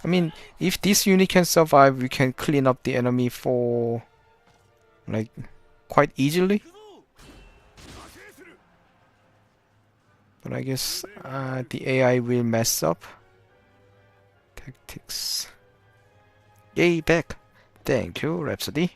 I mean, if this unit can survive, we can clean up the enemy for like quite easily. But I guess the AI will mess up. Tactics. Yay, back. Thank you, Rhapsody.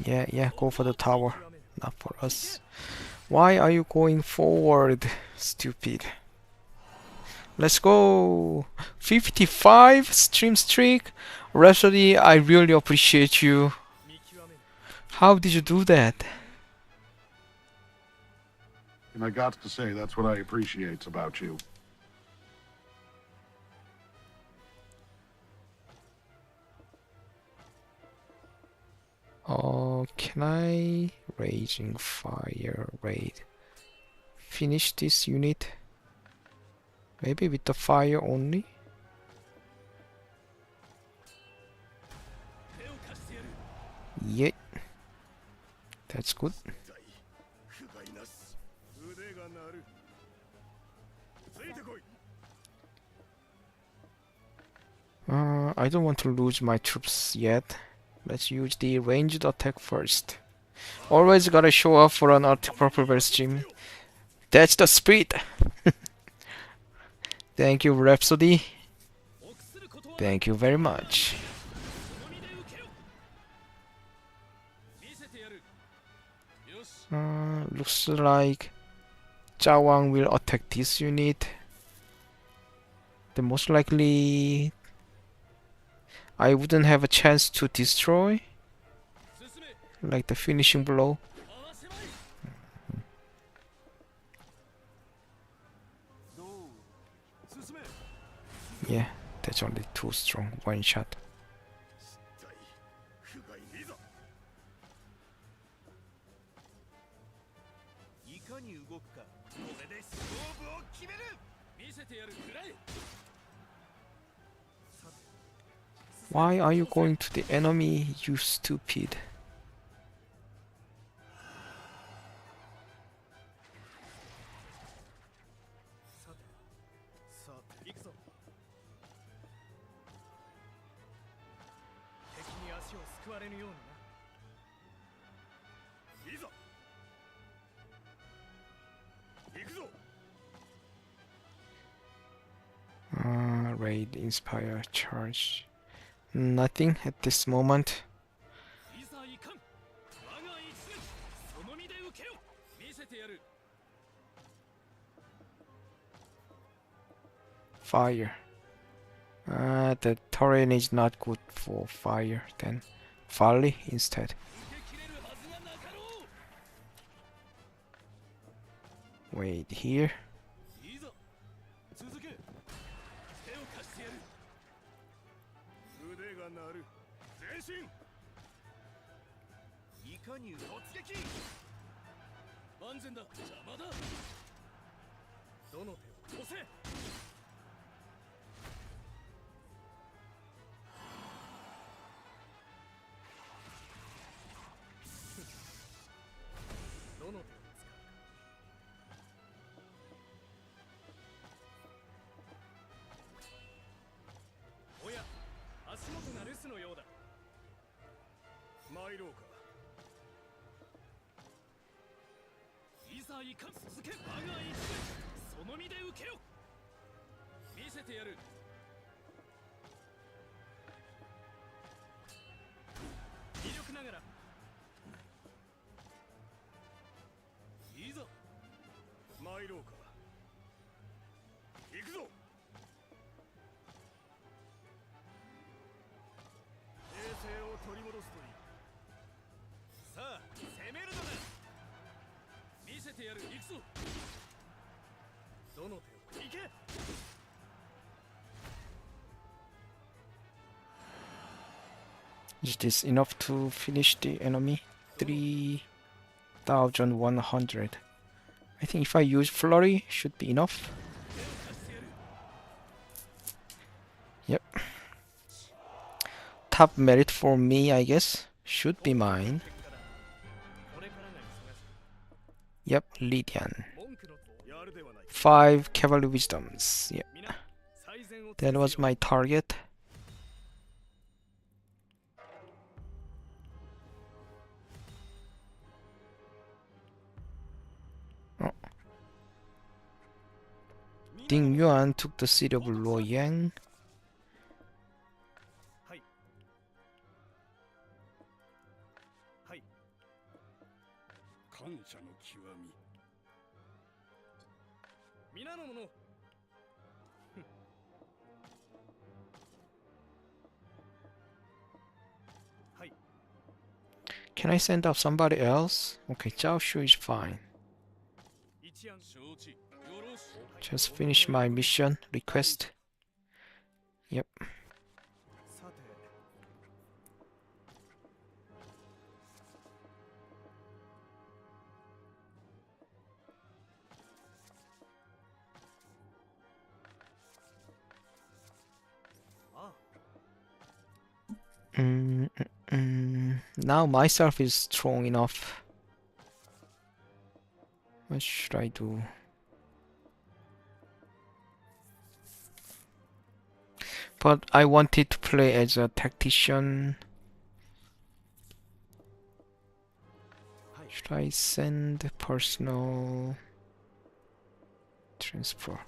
Yeah, go for the tower. Not for us. Why are you going forward? Stupid. Let's go! 55 stream streak! Rhapsody, I really appreciate you. How did you do that? And I got to say, that's what I appreciate about you. Oh, can I Raging Fire raid? Finish this unit? Maybe with the fire only? Yeah. That's good. I don't want to lose my troops yet. Let's use the ranged attack first. Always gotta show up for an Arctic Purple stream. That's the spirit! Thank you, Rhapsody. Thank you very much. Looks like Zhao Wang will attack this unit. Then most likely I wouldn't have a chance to destroy, like the finishing blow. Yeah, that's only too strong. One shot. Why are you going to the enemy, you stupid? さてさて行くぞ。敵に足をすくわれぬようにな。いざ行くぞ。 Raid, inspire, charge. Nothing at this moment. いざいかん。我が一撃その身で受けよ。見せてやる。 Fire. The terrain is not good for fire. Then volley instead. 受けきれるはずがなかろう。 Wait here. いざ続け。手を貸してやる。腕が鳴る。前進。いかに突撃。万全だ。邪魔だ。どの手を押せ。 どの手を使う。おや、足元が留守のようだ。参ろうか。いざいかん。続け。我が一撃その身で受けよ。見せてやる。微力ながら。 いざ参ろうか。行くぞ。平静を取り戻すといい。さあ攻めるのだ。見せてやる。行くぞ。どの手を行け。 Is this enough to finish the enemy? 3,100. I think if I use flurry, should be enough. Yep. Top merit for me, I guess. Should be mine. Yep, Lydian. 5 cavalry wisdoms. Yep. That was my target. Oh. Ding Yuan took the city of Luoyang. 感謝の極み。皆の者。はい。 Can I send out somebody else? Okay, Zhao Shu is fine. 一案承知。よろし。 Just finish my mission request. Yep. さて。 Now myself is strong enough. What should I do? But I wanted to play as a tactician. Should I send personal transfer?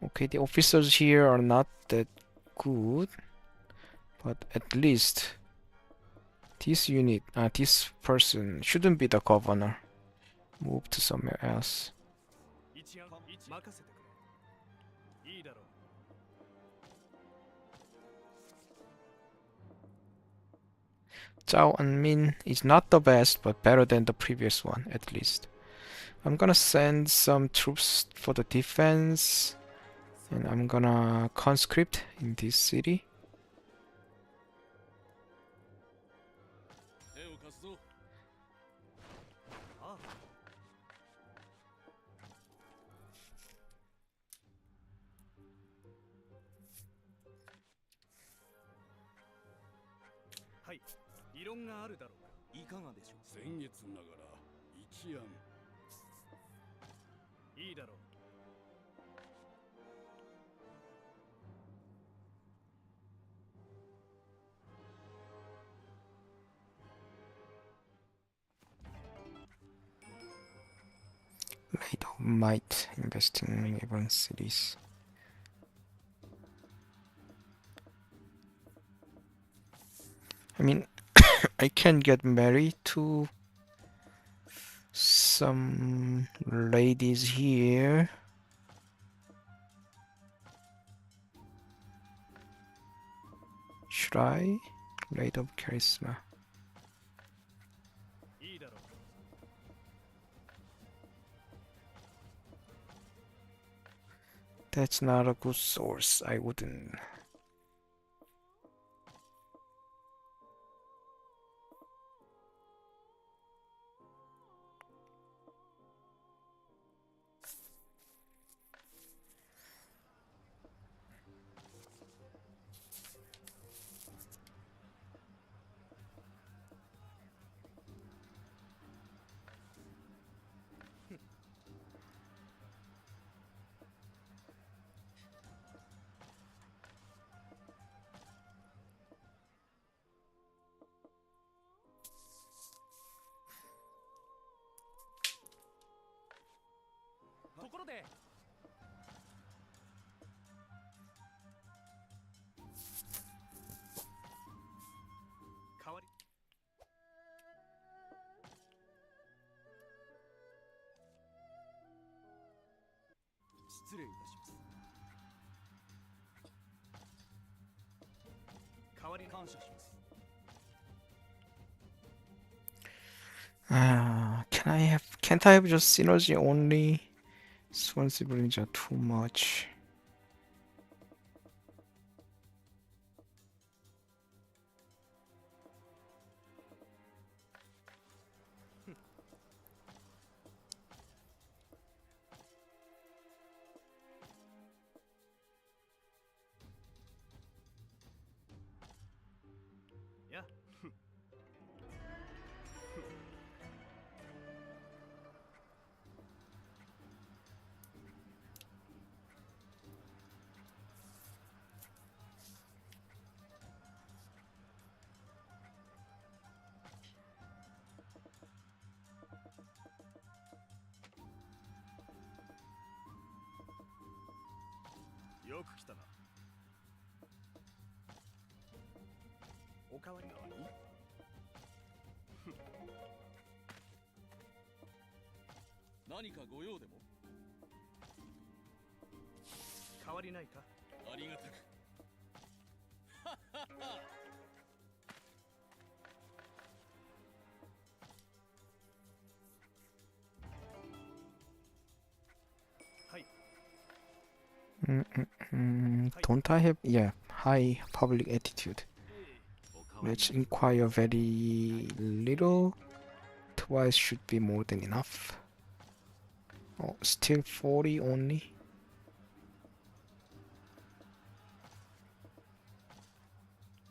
Okay, the officers here are not that good, but at least this unit, this person shouldn't be the governor. Move to somewhere else. 一案任せてくれ。いいだろう。 Zhao Anmin is not the best, but better than the previous one, at least. I'm gonna send some troops for the defense, and I'm gonna conscript in this city. 手を貸すぞ。ああ。はい異論があるだろうか。いかがでしょう。先月ながら一案。いいだろう。Late of Might investing in Event Cities. I mean, I can get married to some ladies here. Should I? Late of Charisma. いいだろう。That's not a good source. I wouldn't.ところで代わり失礼いたします。代わり感謝します。Can't I have just synergy only? Swansea brings are too much. Yeah. よく来たな。おかわり何？何かご用でも？変わりないか？ありがたく。はい。Don't I have, yeah, high public attitude? Let's inquire very little. Twice should be more than enough. Oh, still 40 only.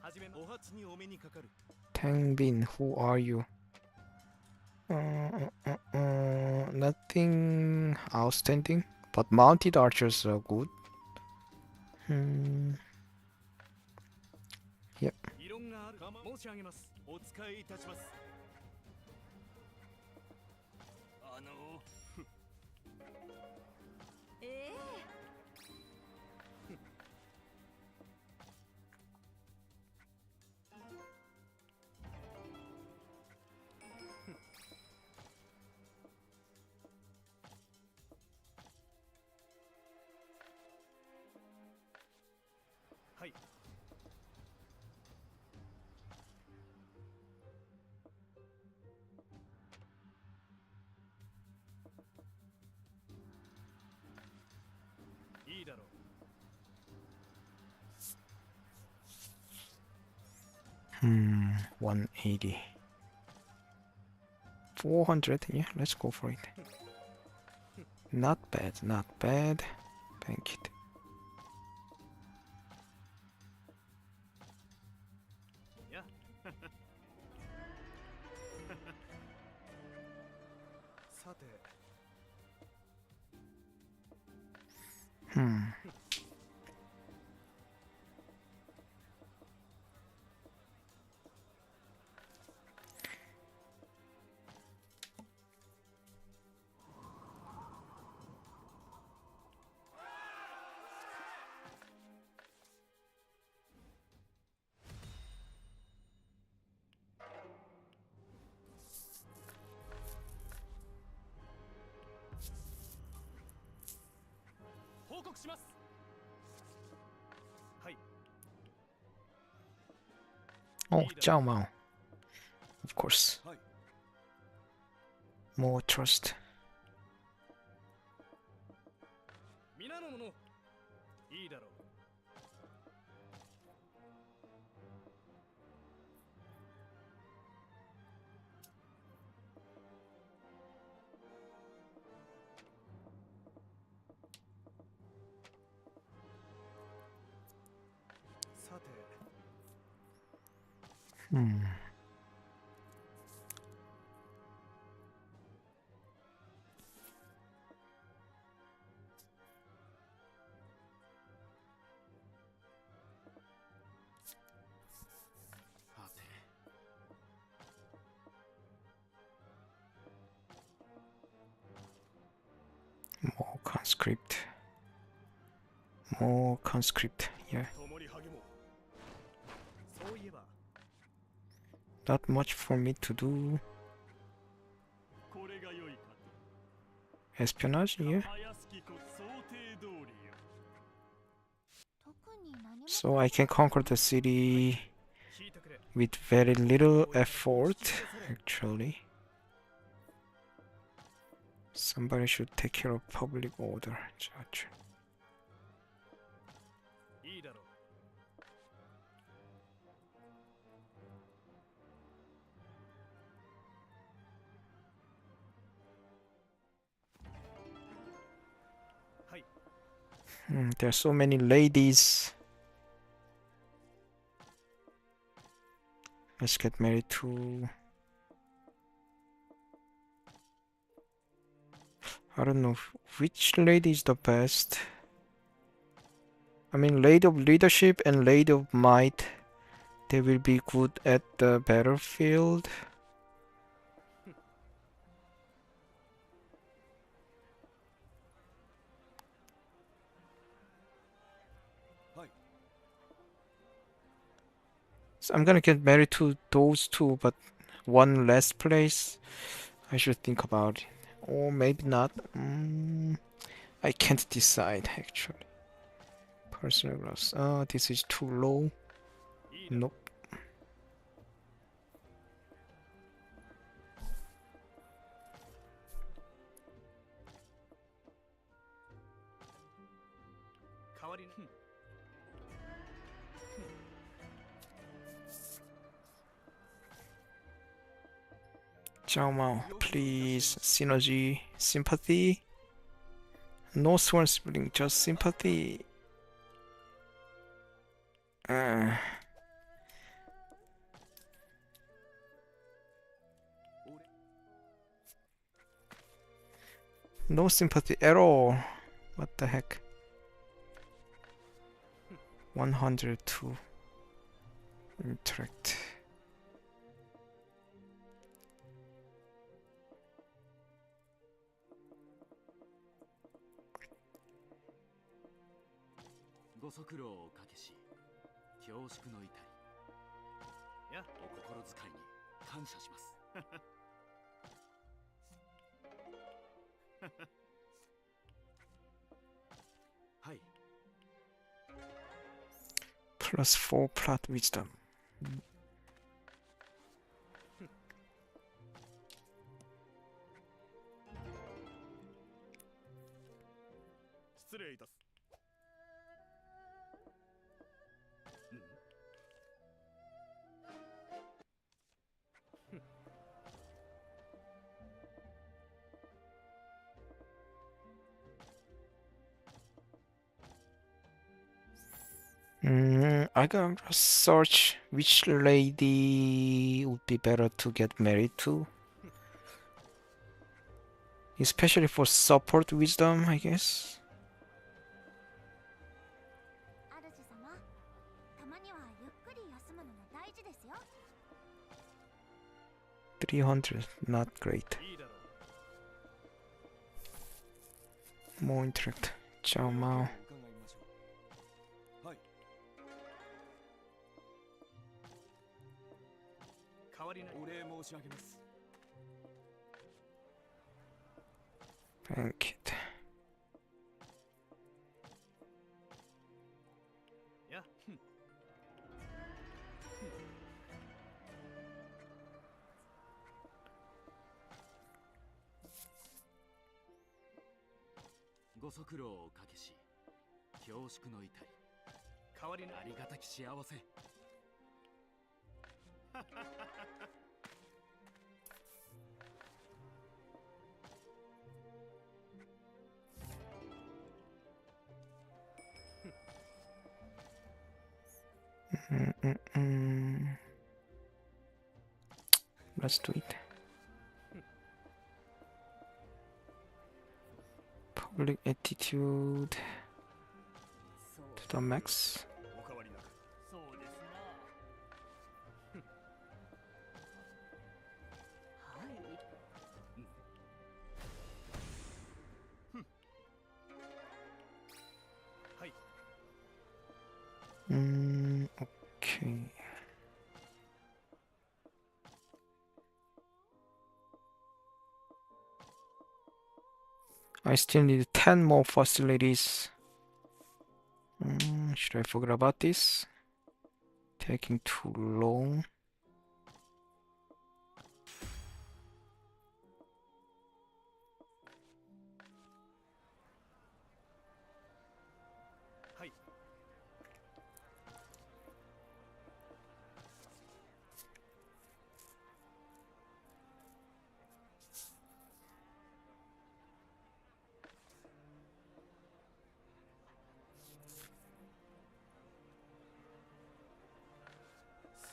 はじめお初にお目にかかる。 Tangbin, who are you? Nothing outstanding, but mounted archers are good. 異論があるか申し上げます。お使いいたします。ええはい。いいだろう。 180. 400, yeah, let's go for it. Not bad, not bad. Thank it. Yeah. さて Hmm. Oh, Zhao Mao. Of course. はい More trust. 皆の者いいだろうさて Hmm. はて More conscript. More conscript. Yeah. 共に励もうそういえば Not much for me to do. これが良いか Espionage. と Yeah. 早すきこ想定通りよ特に何も So I can conquer the city 聞いてくれ with very little effort. Actually. Somebody should take care of public order. Judge. いいだろう There are so many ladies. Let's get married to. I don't know which lady is the best. I mean, Lady of Leadership and Lady of Might. They will be good at the battlefield. So I'm gonna get married to those two, but one last place. I should think about it. Or maybe not. I can't decide actually. Personal loss. Oh, this is too low. いいだろう Nope. 代わりに Zhao Mao, please. Synergy, sympathy. No sworn sibling, just sympathy. No sympathy at all. What the heck? 102. Interact. Ya. お心遣いに感謝します。はい。 Plus 4 plot wisdom. 失礼いたす I gotta search which lady would be better to get married to. especially for support wisdom, I guess. 主様、たまにはゆっくり休むのも大事ですよ。300, not great. いいだろ More intellect. Zhao Mao. 伺いましょう。はい。変わりないお礼申し上げます。 Thank it. やご足労をおかけし、恐縮の至り、変わりないありがたき幸せ。Let's do it. Public attitude to the max. お変わりなく。そうですな。はい。はい。 Okay. I still need 10 more facilities. Should I forget about this? Taking too long. Hi.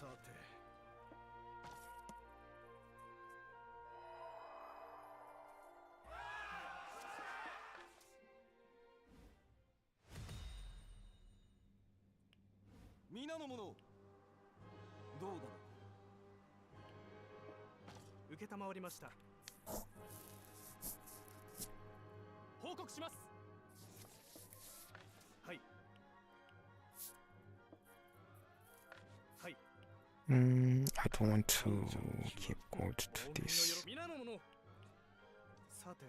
Sate. 皆の者、どうだろう。受けたまわりました。報告します。はい。はい。I don't want to keep gold to this. 皆の者。さて。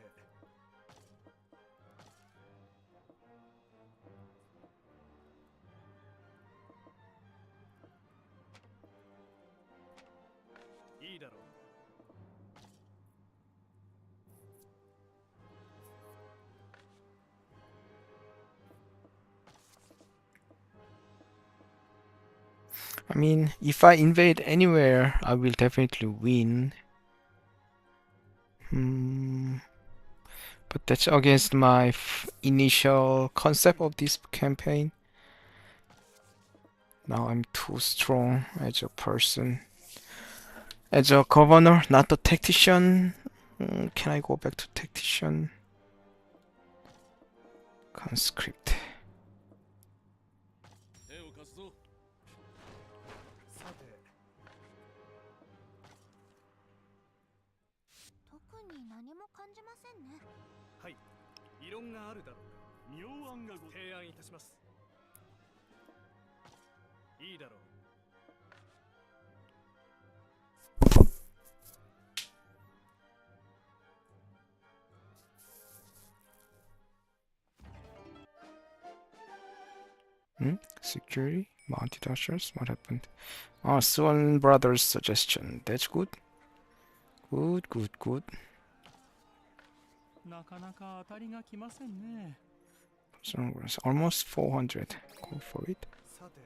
いいだろう。I mean, if I invade anywhere, I will definitely win. But that's against my initial concept of this campaign. Now I'm too strong as a person. As a governor, not a tactician. Can I go back to tactician? Conscript. 手を貸すぞ。さて。特に何も感じませんね。はい。異論があるだろうか。妙案がご提案いたします。いいだろう。Security? Mounted ushers? What happened? Oh, Swan Brothers suggestion. That's good. Good, good, good. なかなか当たりが来ませんね。 So it's almost 400. Go for it. さて。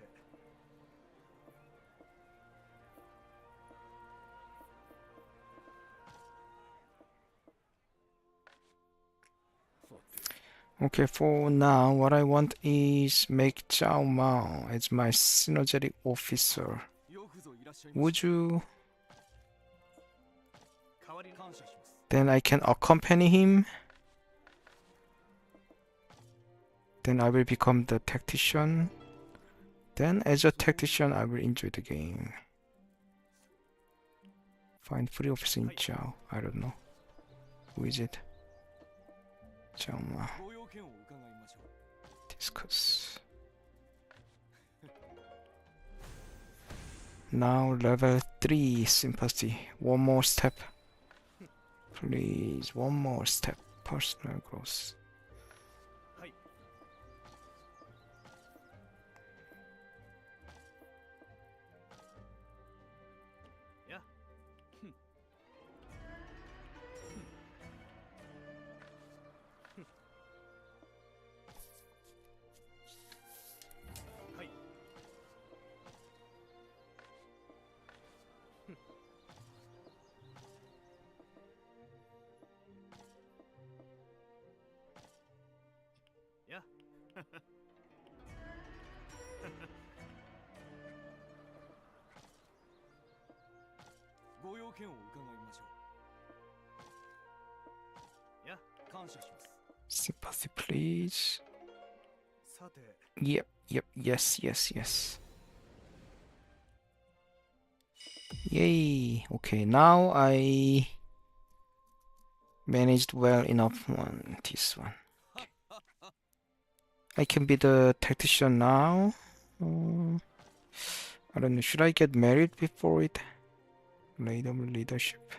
Okay, for now, what I want is make Zhao Mao as my synergetic officer. よくぞいらっしゃいまし Would you? 代わりた。感謝します。Then I can accompany him. Then I will become the tactician. Then as a tactician, I will enjoy the game. Find free officer in Chao. I don't know. Who is it? 잠깐만. ご用件を伺いましょう。 Discuss. Now level 3 sympathy. One more step. Please, one more step. Personal growth. はい。や。ふん。はい。や。ご用件を伺いましょう。や、感謝します。 Sympathy, please. さて、 Yep, yep, yes, yes, yes. Yay. Okay, now I managed well enough on this one. I can be the tactician now. I don't know, should I get married before it? Leadership.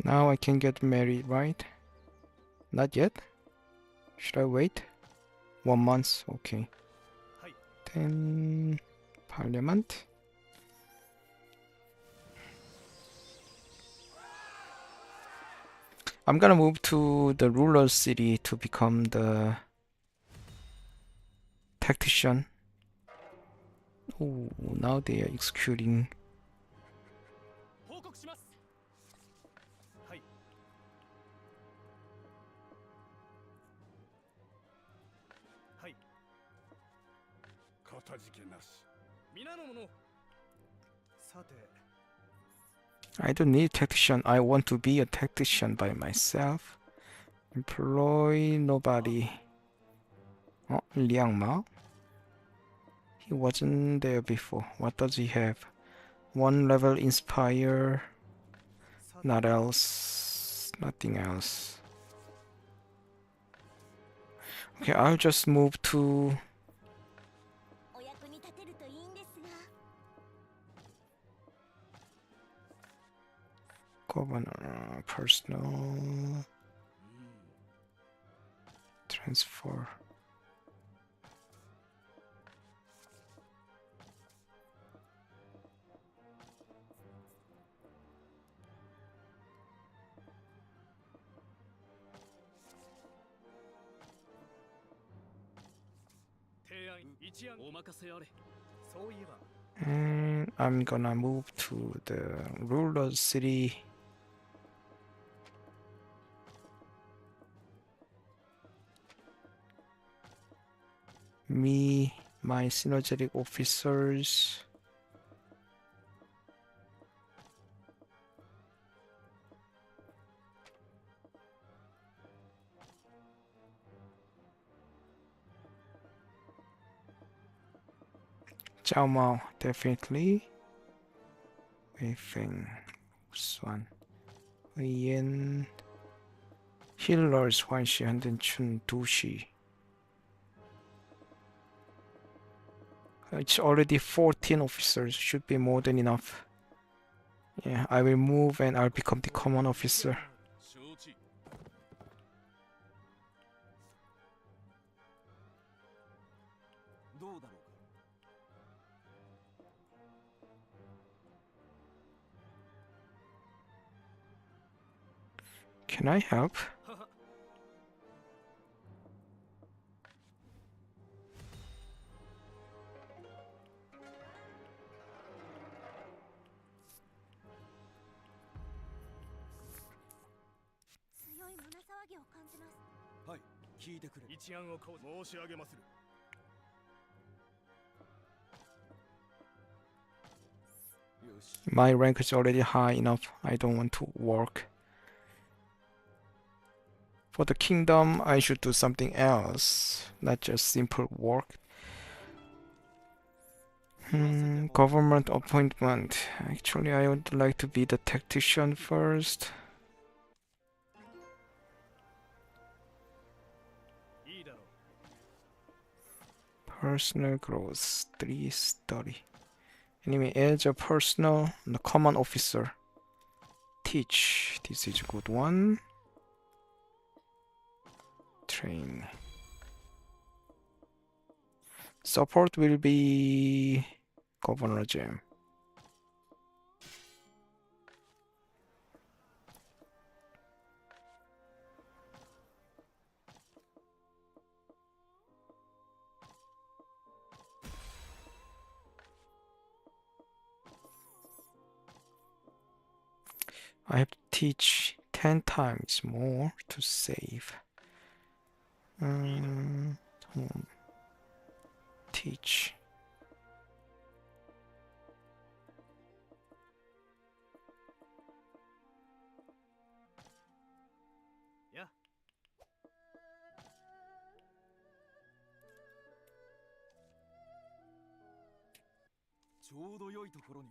Now I can get married, right? Not yet? Should I wait? 1 month, okay. はい。 Then Parliament. I'm gonna move to the ruler city to become the tactician. Oh, now they are executing. 報告します。はい。はい。かたじけなし。皆の者。さて、 I don't need tactician. I want to be a tactician by myself. Employ nobody. Oh, Liang Mao. He wasn't there before. What does he have? 1 level inspire. さて、 Not else. Nothing else. Okay, I'll just move to お役に立てるといいんですが。 governor. Personal. Transfer. And I'm gonna move to the ruler city. Me, my synergetic officers. Zhao Mao, definitely. Wei Feng, Swan, Wei Yan. Healers, Huan Shi, Han Den Chun, Du Shi. It's already 14 officers, should be more than enough. Yeah, I will move and I'll become the common officer. 承知。どうだろうか。Can I help? 強い胸騒ぎを感じます。はい、聞いてくれ。一案を申し上げまする。よし。 My rank is already high enough. I don't want to work. For the kingdom, I should do something else, not just simple work. Government appointment. Actually, I would like to be the tactician first. いいだろう。 Personal growth 330. Anyway, as a personal, the command officer. Teach. This is a good one. Train. Support will be Governor Jam. I have to teach 10 times more to save. Teach. Yeah. ちょうど良いところに。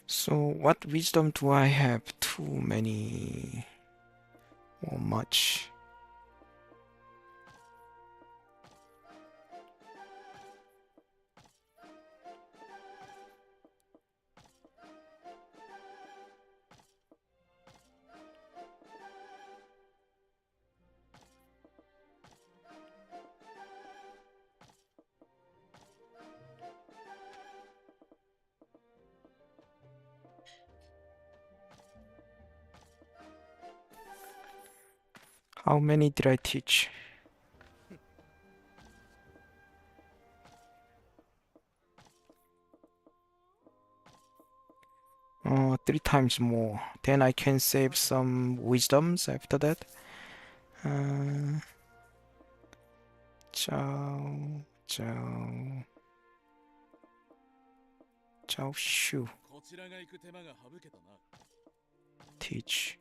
So what wisdom do I have? Too many or much? How many did I teach? Three times more. Then I can save some wisdoms after that. Zhao Shu. こちらが行く手間が省けたな。 Teach.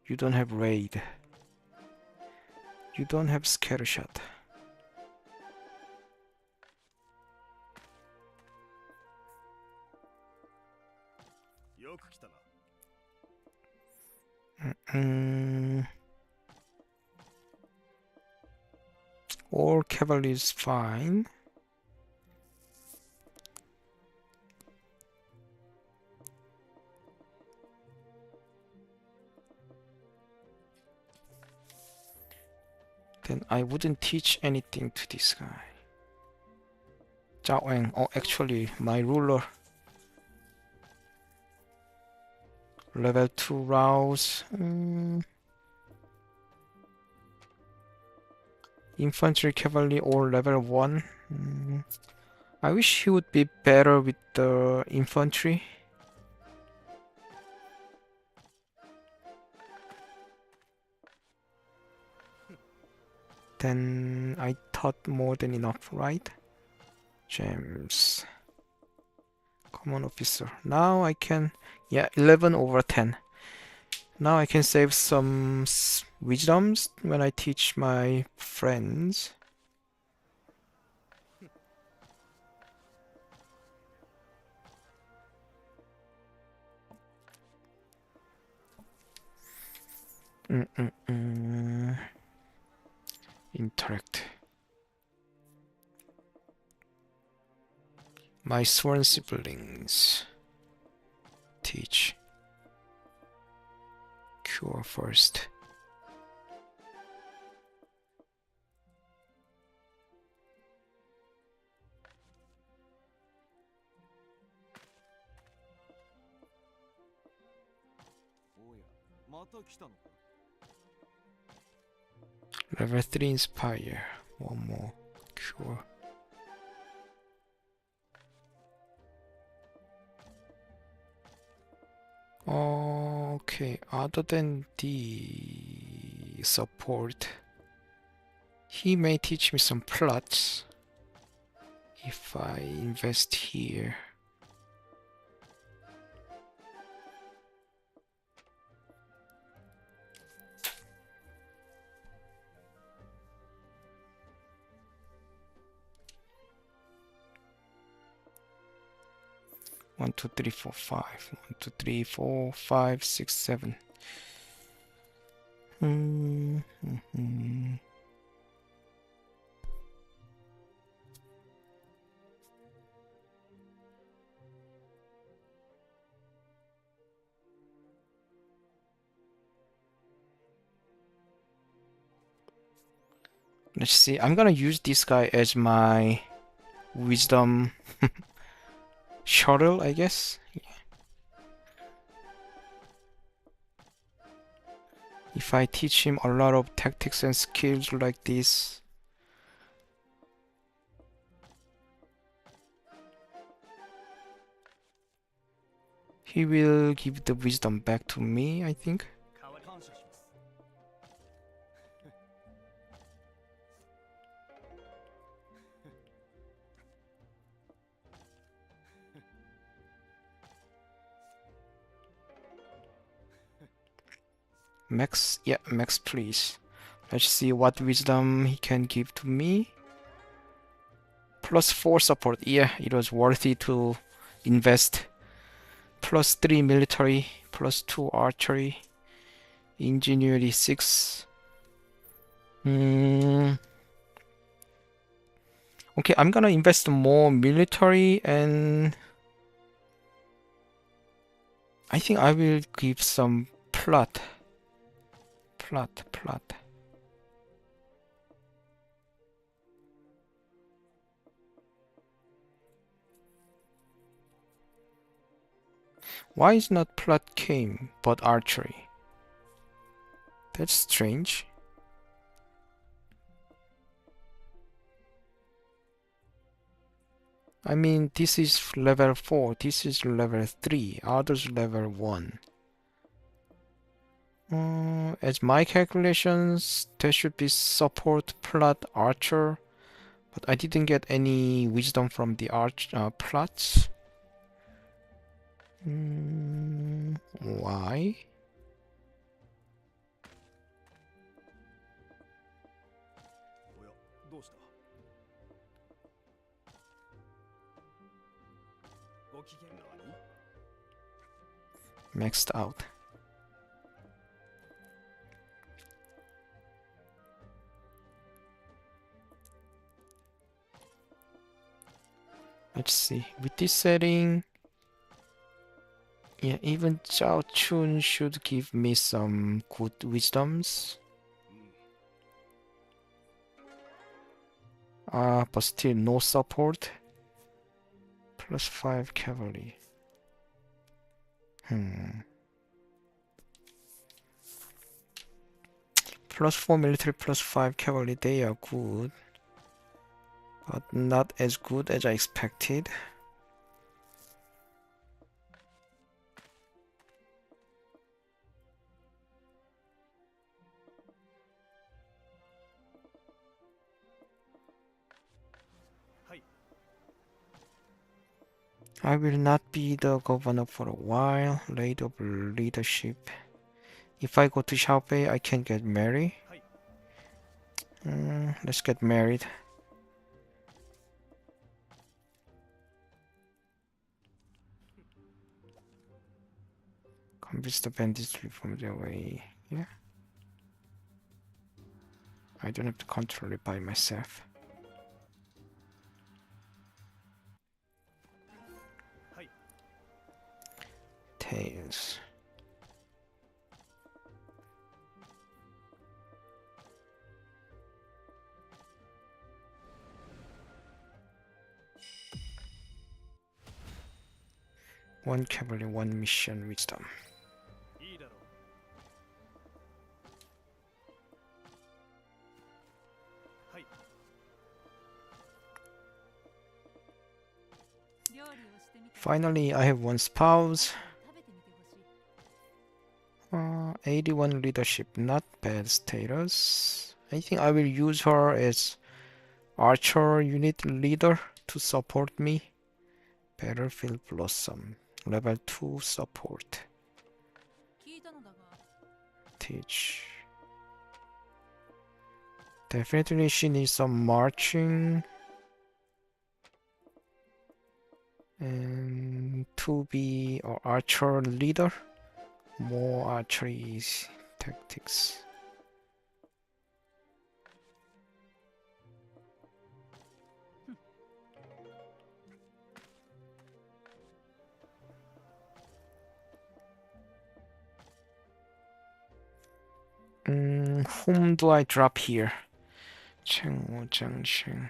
You don't have raid. You don't have scatter shot. All cavalry is fine. Then I wouldn't teach anything to this guy. Zhao Eng. Oh, actually, my ruler. Level 2 rouse. Infantry, cavalry, or level 1. I wish he would be better with the infantry. Then I taught more than enough, right? James. Common officer. Now I can... Yeah, 11 over 10. Now I can save some wisdoms when I teach my friends. Interact. My sworn siblings. Teach. Cure first. た来たのか。 Level 3 Inspire. One more. Cure. Okay, other than the support, he may teach me some plots if I invest here. One, two, three, four, five. 1, 2, 3, 4, 5, 6, 7. Let's see. I'm gonna use this guy as my wisdom shuttle, I guess. If I teach him a lot of tactics and skills like this, he will give the wisdom back to me, I think. 感謝します。 Max, yeah, Max, please. Let's see what wisdom he can give to me. +4 support. Yeah, it was worthy to invest. +3 military, +2 archery, ingenuity 6. Okay, I'm gonna invest more military, and I think I will give some plot. Why is not plot came but archery? That's strange. I mean, this is level 4, this is level 3, others level 1. As my calculations, there should be support plot archer, but I didn't get any wisdom from the plots. Why? おや、どうした。ご機嫌なに。 Maxed out. Let's see. With this setting, yeah, even Zhao Chun should give me some good wisdoms. But still no support. +5 cavalry. +4 military, +5 cavalry, they are good. But not as good as I expected. I will not be the governor for a while. Late of leadership. If I go to Xiaobei, I can get married. Let's get married. Convince the bandits to reform their way. Yeah. I don't have to control it by myself. Tails. One cavalry, one mission wisdom. いいだろう。Finally, I have one spouse. 81 leadership, not bad status. I think I will use her as archer unit leader to support me. Battlefield Blossom, level 2 support. Teach. Definitely she needs some marching. And to be an archer leader. More archery tactics. Whom do I drop here? Chengwu, Zhengsheng,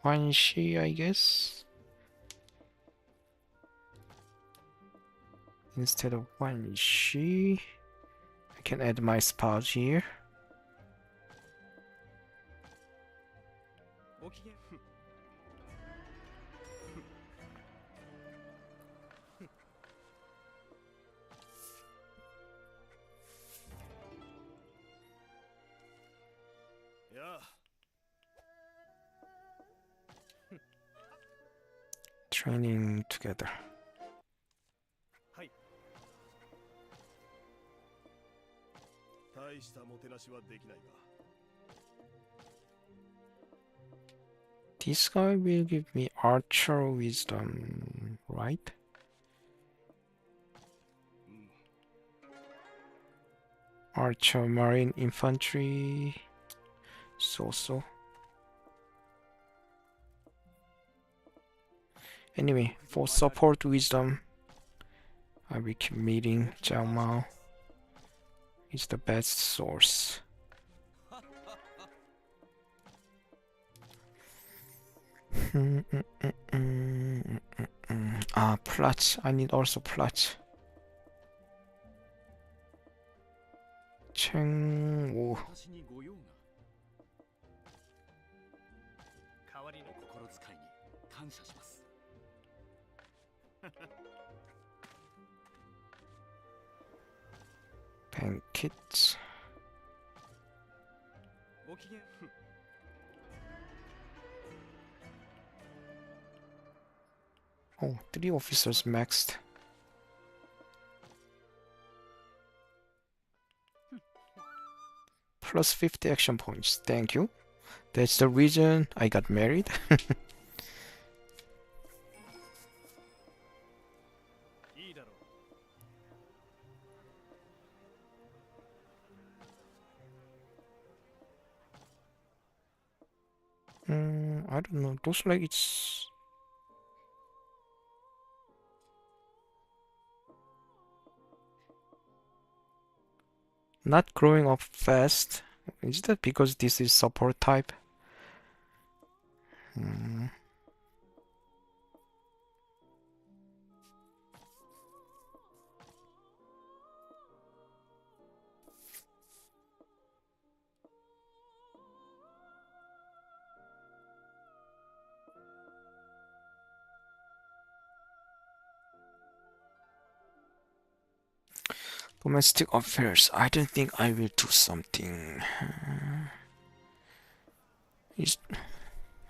Huanxi, I guess. Instead of Huanxi, I can add my spouse here. ご機嫌。いや。 Training together. はい。大したもてなしはできないが。 This guy will give me archer wisdom, right? Archer, marine infantry, so. Anyway, for support wisdom, I will keep meeting Zhao Mao. It's the best source. Plots. I need also plots. Chengwu. 私にご用が。代わりの。心遣いに感謝します。 Bank kits. ご機嫌。 Oh, 3 officers maxed. Plus 50 action points. Thank you. That's the reason I got married. いいだろう。 I don't know. Looks like it's not growing up fast. Is that because this is support type? Domestic affairs. I don't think I will do something.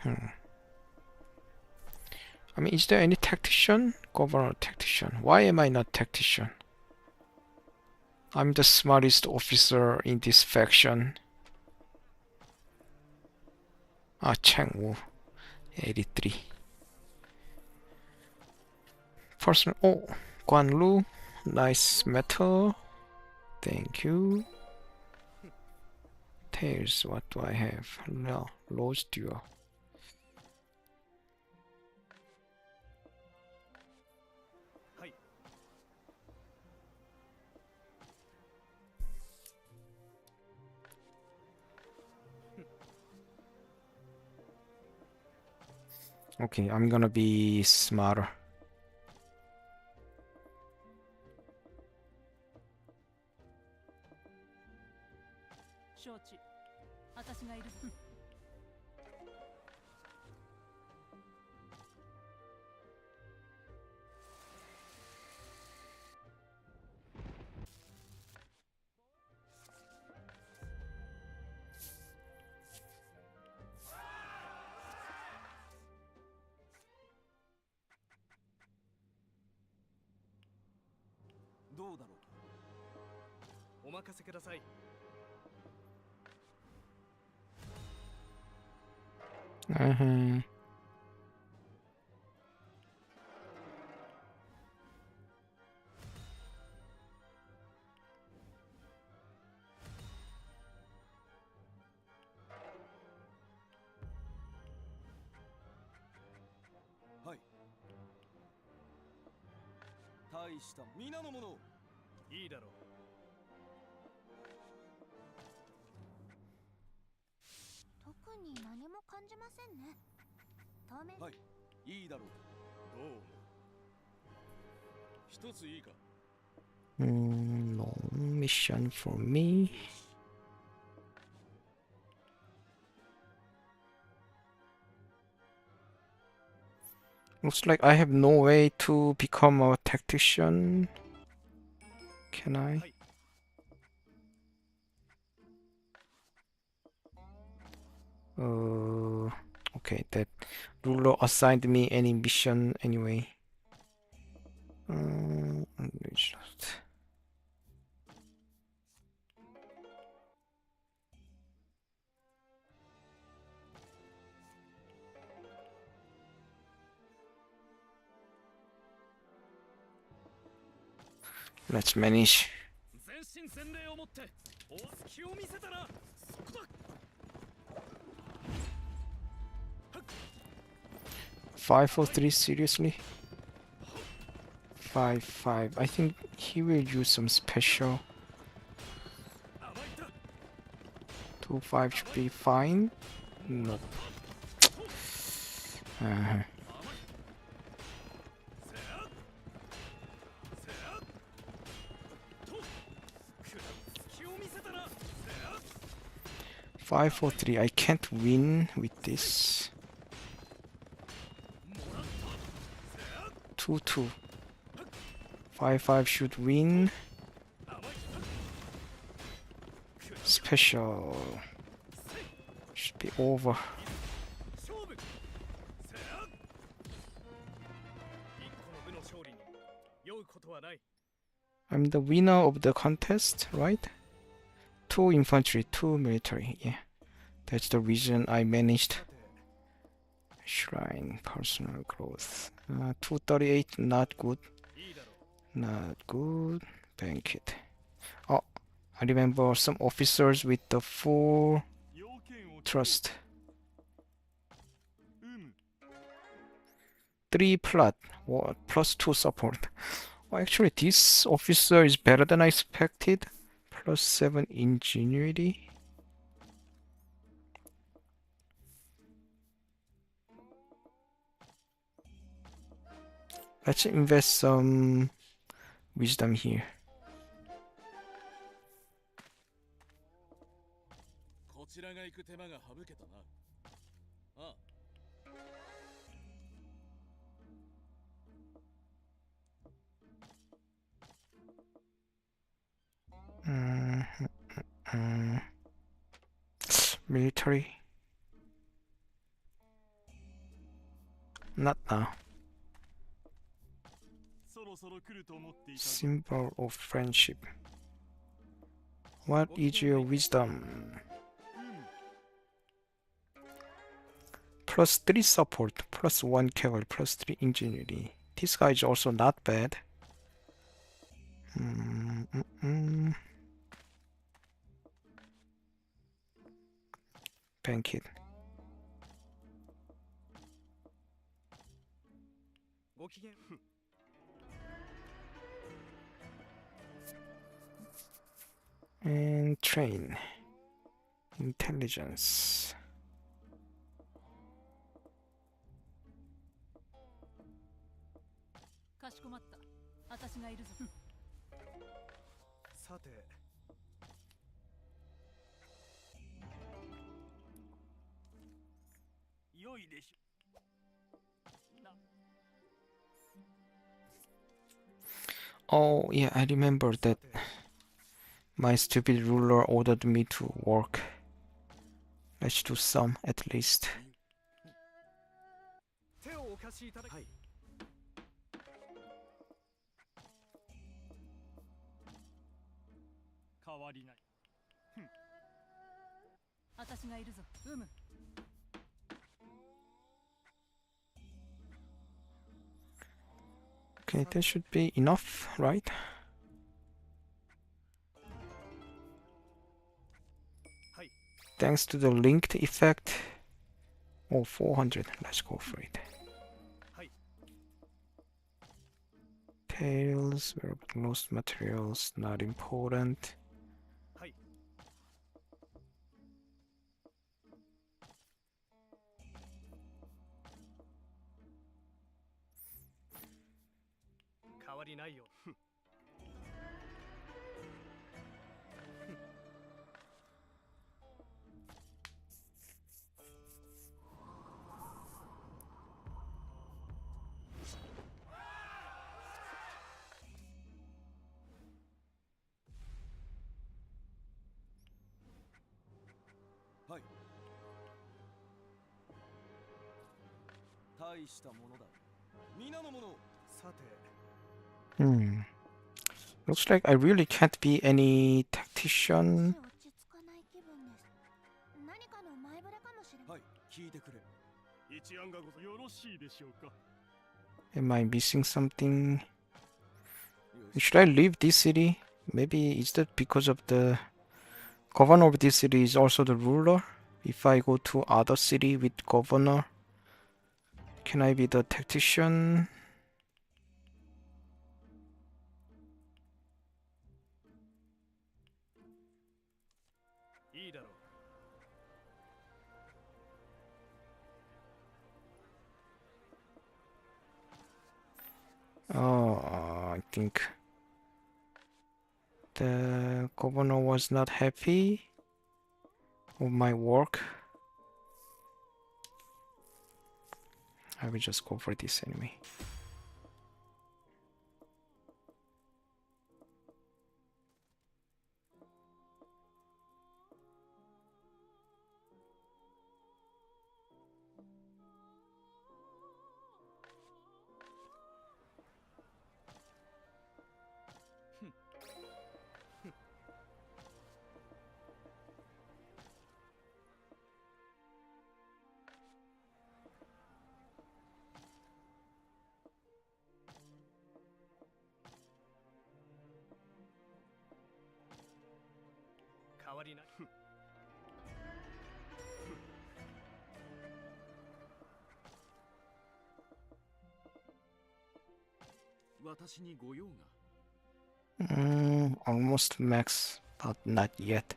I mean, is there any tactician? Governor tactician. Why am I not tactician? I'm the smartest officer in this faction. Chengwu. 83. Personal. Oh, Guanlu. Nice metal. Thank you. Tails, what do I have? No, Rose Duo. Okay, I'm gonna be smarter. 承知。私がいる。どうだろう。お任せください。 Uh-huh.はい。大した皆の者。いいだろう。特に何も感じませんね。当面、はい。いいだろう。どう思う。一ついいか。 No mission for me. Looks like I have no way to become a tactician. Can I? Okay, that ruler assigned me any mission anyway. Just... Let's manage. 全身全霊をもって大隙を見せたらそこだ。 543 seriously? 5-5. I think he will use some special. 2-5 should be fine. Nope. Uh-huh. 5-4-3. I can't win with this. 2-2. 5-5 should win. Special should be over. I'm the winner of the contest, right? 2 infantry, 2 military. Yeah, that's the reason I managed. Shrine, personal growth. 238, not good. Not good. Banquet. Oh, I remember some officers with the full trust. 3 plot. What? Plus 2 support. Oh, actually, this officer is better than I expected. Plus 7 ingenuity. Let's invest some wisdom here. こちらが行く手間が省けたな。ああ。Military. Not now. Symbol of friendship. What is your wisdom? Plus 3 support, plus 1 cavalry, plus 3 ingenuity. This guy is also not bad. Banquet. And train. Intelligence. Oh, yeah, I remember that my stupid ruler ordered me to work. Let's do some, at least. 変わりない。私がいるぞ、うむ。Okay, that should be enough, right? Thanks to the linked effect. Oh, 400. Let's go for it. Tails, lost materials, not important. Looks like I really can't be any tactician. 落ち着かない気分です。何かの前触れかもしれない。聞いてくれ。一案がござよろしいでしょうか。 Am I missing something? Should I leave this city? Maybe is that because of the governor of this city is also the ruler? If I go to other city with governor, can I be the tactician? Oh, I think the governor was not happy with my work. I will just go for this anyway. Hmm. 私にご用が。Almost max, but not yet.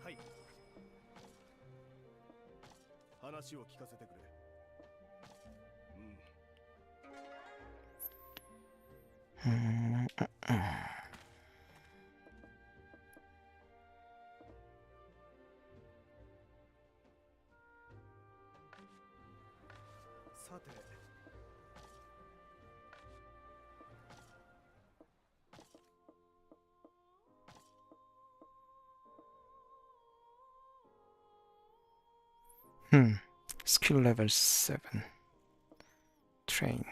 Hi. 話を聞かせてくれ。さて。Skill level 7. Train.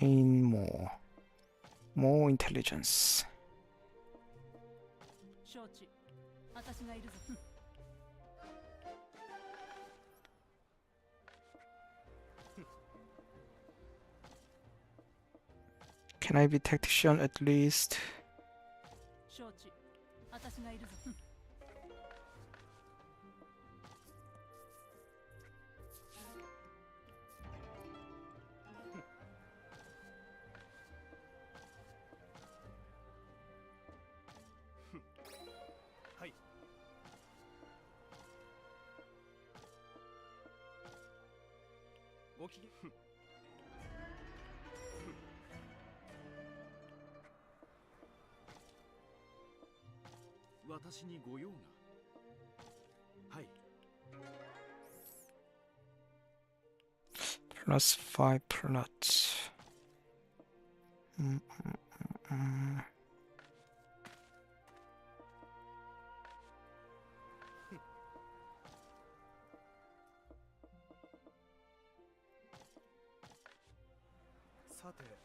Train more. More intelligence. 承知。私がいるぞ。Can I be tactician at least? 承知。私がいるぞ。ごきげん。私にご用が。はい。 Plus 5 plots. Mm. さて。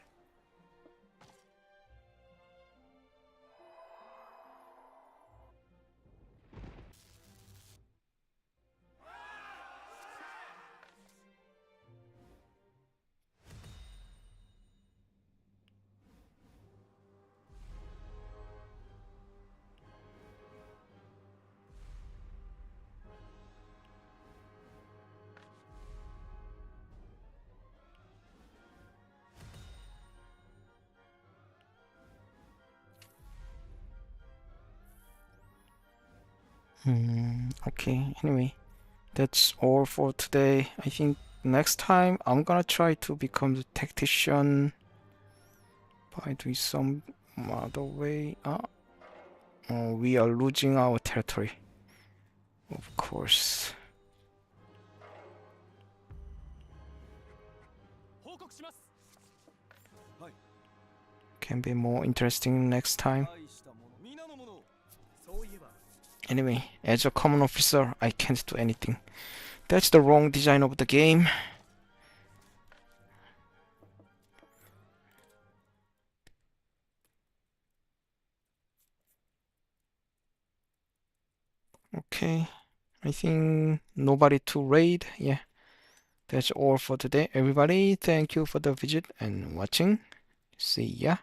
Okay, anyway, that's all for today. I think next time I'm gonna try to become the tactician by doing some other way. We are losing our territory, of course. 報告します。 Can be more interesting next time. 大したもの。皆のもの。そういえば。 Anyway, as a common officer, I can't do anything. That's the wrong design of the game. Okay, I think nobody to raid. Yeah, that's all for today, everybody. Thank you for the visit and watching. See ya.